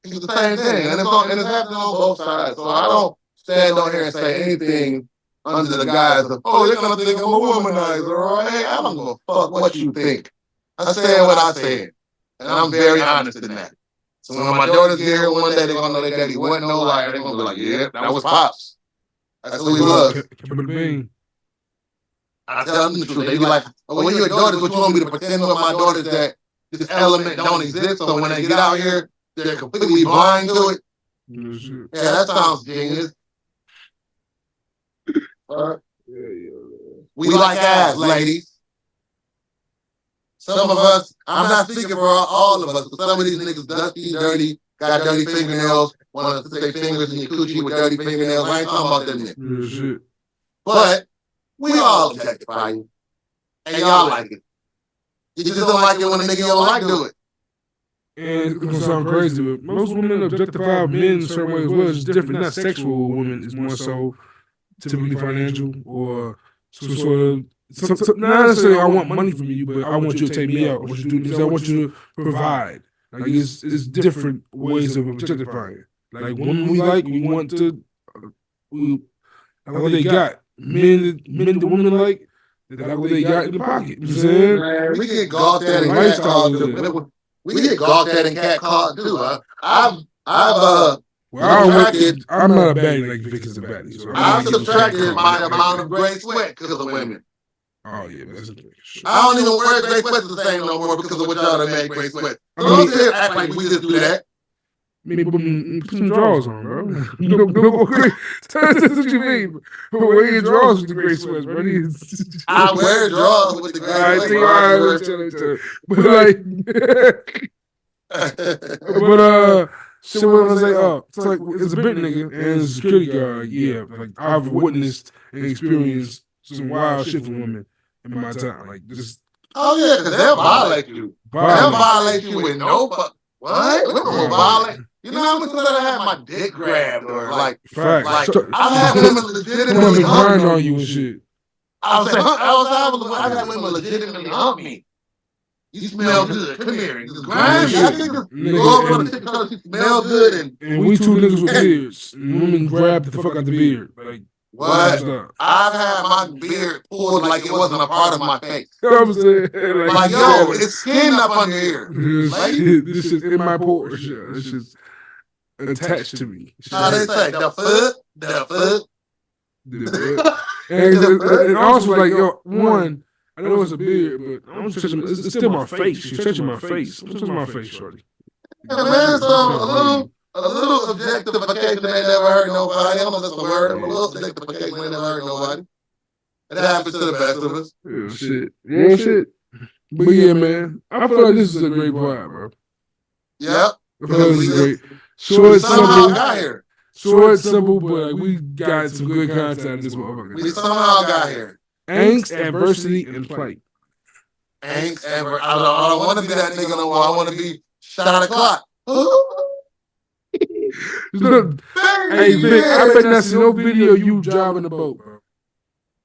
It's the same thing, and it's happening on both sides. So I don't stand on here and say anything under the guise of, oh, they're gonna think I'm a womanizer, or hey, I don't give a fuck what you think. I said what I said, and I'm very honest in that. So when my daughters get here one day, they're gonna know their daddy wasn't no liar. They're gonna be like, yeah, that was Pops. That's who he was. I tell them the truth. They be like, oh, when you're a daughter, what you want me to pretend with my daughters that this element don't exist? So when they get out here, they're completely blind to it. Yeah, that sounds genius. We like ass, ladies. Some of us, I'm not speaking for all of us, but some of these niggas dusty, dirty, got dirty fingernails, want to stick their fingers in your coochie with dirty fingernails. I ain't talking about them niggas. But we all objectify you. And y'all like it. You just don't like it when a nigga you don't like do it. And it's gonna sound crazy, but most women objectify men in a certain way as well. It's different, not sexual women. It's more so typically financial or some sort of. Not necessarily I want money from you, but I want you to take me out. I want you to do this. I want you to provide. Like it's different ways of objectifying. Like women we like, we want to. Like what they got. Men the women like what they got in the pocket. You know what I'm saying? Man, we get gawked at and catcalled. We get gawked at and catcalled too. I'm not a baddie like Vic is a baddie. So I've subtracted my amount of gray sweat because of women. Oh yeah, that's a I don't even wear gray sweats the same no more because of what y'all done made gray sweat. So don't sit here act like we just do that. Maybe put some drawers on, bro. No, that's what you mean. Wear your drawers with the gray sweats, bro. I wear drawers with the gray sweats. So what was I say? It's like it's a bit nigga and a security guard. Yeah, like I've witnessed and experienced some wild shit from women in my time. Like just yeah, because they'll violate you. They'll violate you with no fuck. What? Women will violate. You know how many times I had my dick grabbed or like I've had women legitimately hump on you and shit. I've had women legitimately hump me. You smell good. Come here. Just grind me. I think go over on the TikTok. You smell good. And we two niggas with beards. And women grab the fuck out the beard. Like what? I've had my beard pulled like it wasn't a part of my face. You know what I'm saying? Like yo, it's skin up under here. This is in my pores. This is attached to me. How they say the foot. And also like yo, one. I know it's a beard, but I'm touching. It's still my face. She's touching my face. I'm touching my face, shorty. Yeah, man. So a little objectification ain't never hurt nobody. I don't know if that's the word. A little objectification ain't never hurt nobody. It happens to the best of us. Yeah, shit. But yeah, man. I feel like this is a great vibe, bro. Yep. I feel like this is great. Short, simple. Got here. Short, simple, but like, we got some good content out of this motherfucker. We somehow got here. Angst, adversity, and plight. Angst, I don't want to be that nigga no more. I want to be shot o'clock. Look, hey Vic, I bet not see no video you driving the boat, bro.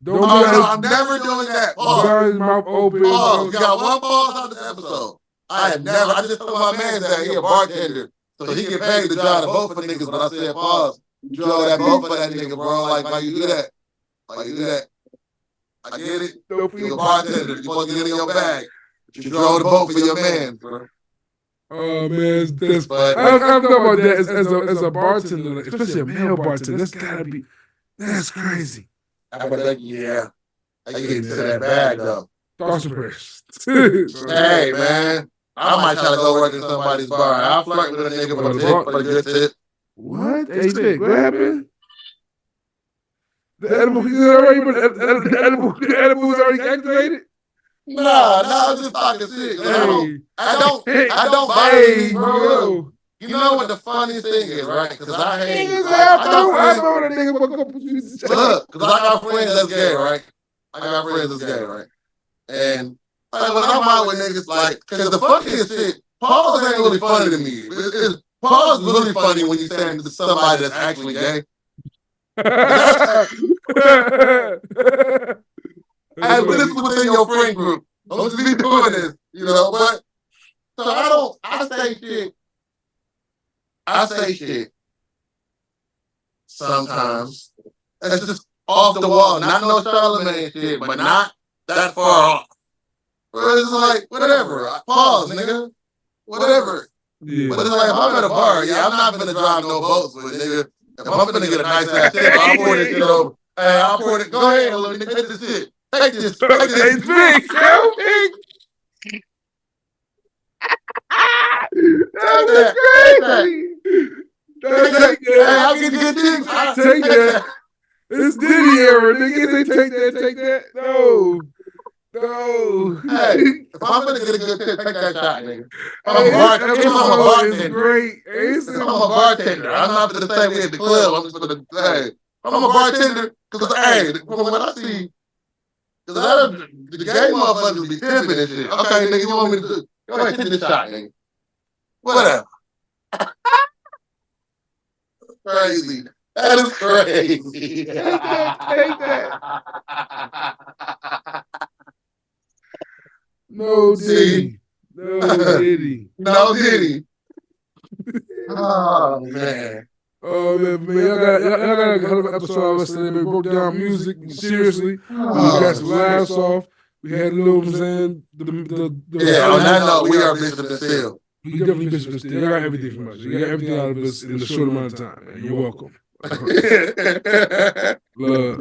No, I'm never doing that. Mouth open. You got one pause on this episode. I just told my man that he a bartender, so he get paid to drive the boat for niggas. But I said pause. You drove that boat for that nigga, bro. Like, why you do that? Why you do that? I get it. You're a bartender. You're supposed to get in your bag. But you drove the boat for your man, bro. Oh man, I'm talking about that as a bartender, like, especially a male bartender. That's crazy. Yeah, I get into that bag though. Thoughts and prayers. Hey man, I might try to go work in somebody's bar. I'll flirt with a nigga for a good tip. What? Hey Vic, what happened? The edible was already activated? Nah, I'm just talking shit. I don't buy bro. You know what the funniest thing is, right? Because I hate. Look, because I got friends that's gay, right? And like, when I'm out with niggas, like, because the funniest shit, pause ain't really funny to me. Pause is really funny when you saying to somebody that's actually gay. Hey, but this is within your friend group. Don't just be doing this, you know. But so I say shit sometimes. It's just off the wall. Not no Charlemagne shit, but not that far off. It's like, whatever. Pause, nigga. Whatever. Yeah. But it's like, if I'm at a bar, I'm not finna drive no boats, but nigga, if I'm finna get a nice ass tip, I'll pour this shit over. Hey, I'll pour it. Go ahead, little nigga, take this shit. Take this. It's big, yo, big. Take that. Hey, I'll get good things. Take that. It's Diddy era, nigga. They take that. No. Hey, if I'm gonna get a good tip, take that shot, nigga. I'm a bartender. Great. I'm a bartender. I'm not for the say we at the club. I'm just for the hey. I'm a bartender because hey, from what I see, because the gay motherfuckers be tipping and shit. Okay, nigga, you want me to do? Go ahead, take this shot, nigga. Whatever. Crazy. That is crazy. Take that. No Diddy. No Diddy. Oh man. Oh man, y'all got a hell of an episode of us today. We broke down music seriously. We got some laughs off. We had little saying on that note, we are Bishop and Steel. We definitely Bishop and Steel. You got everything from us. You got everything out of us in a short amount of time, man. You're welcome. Love.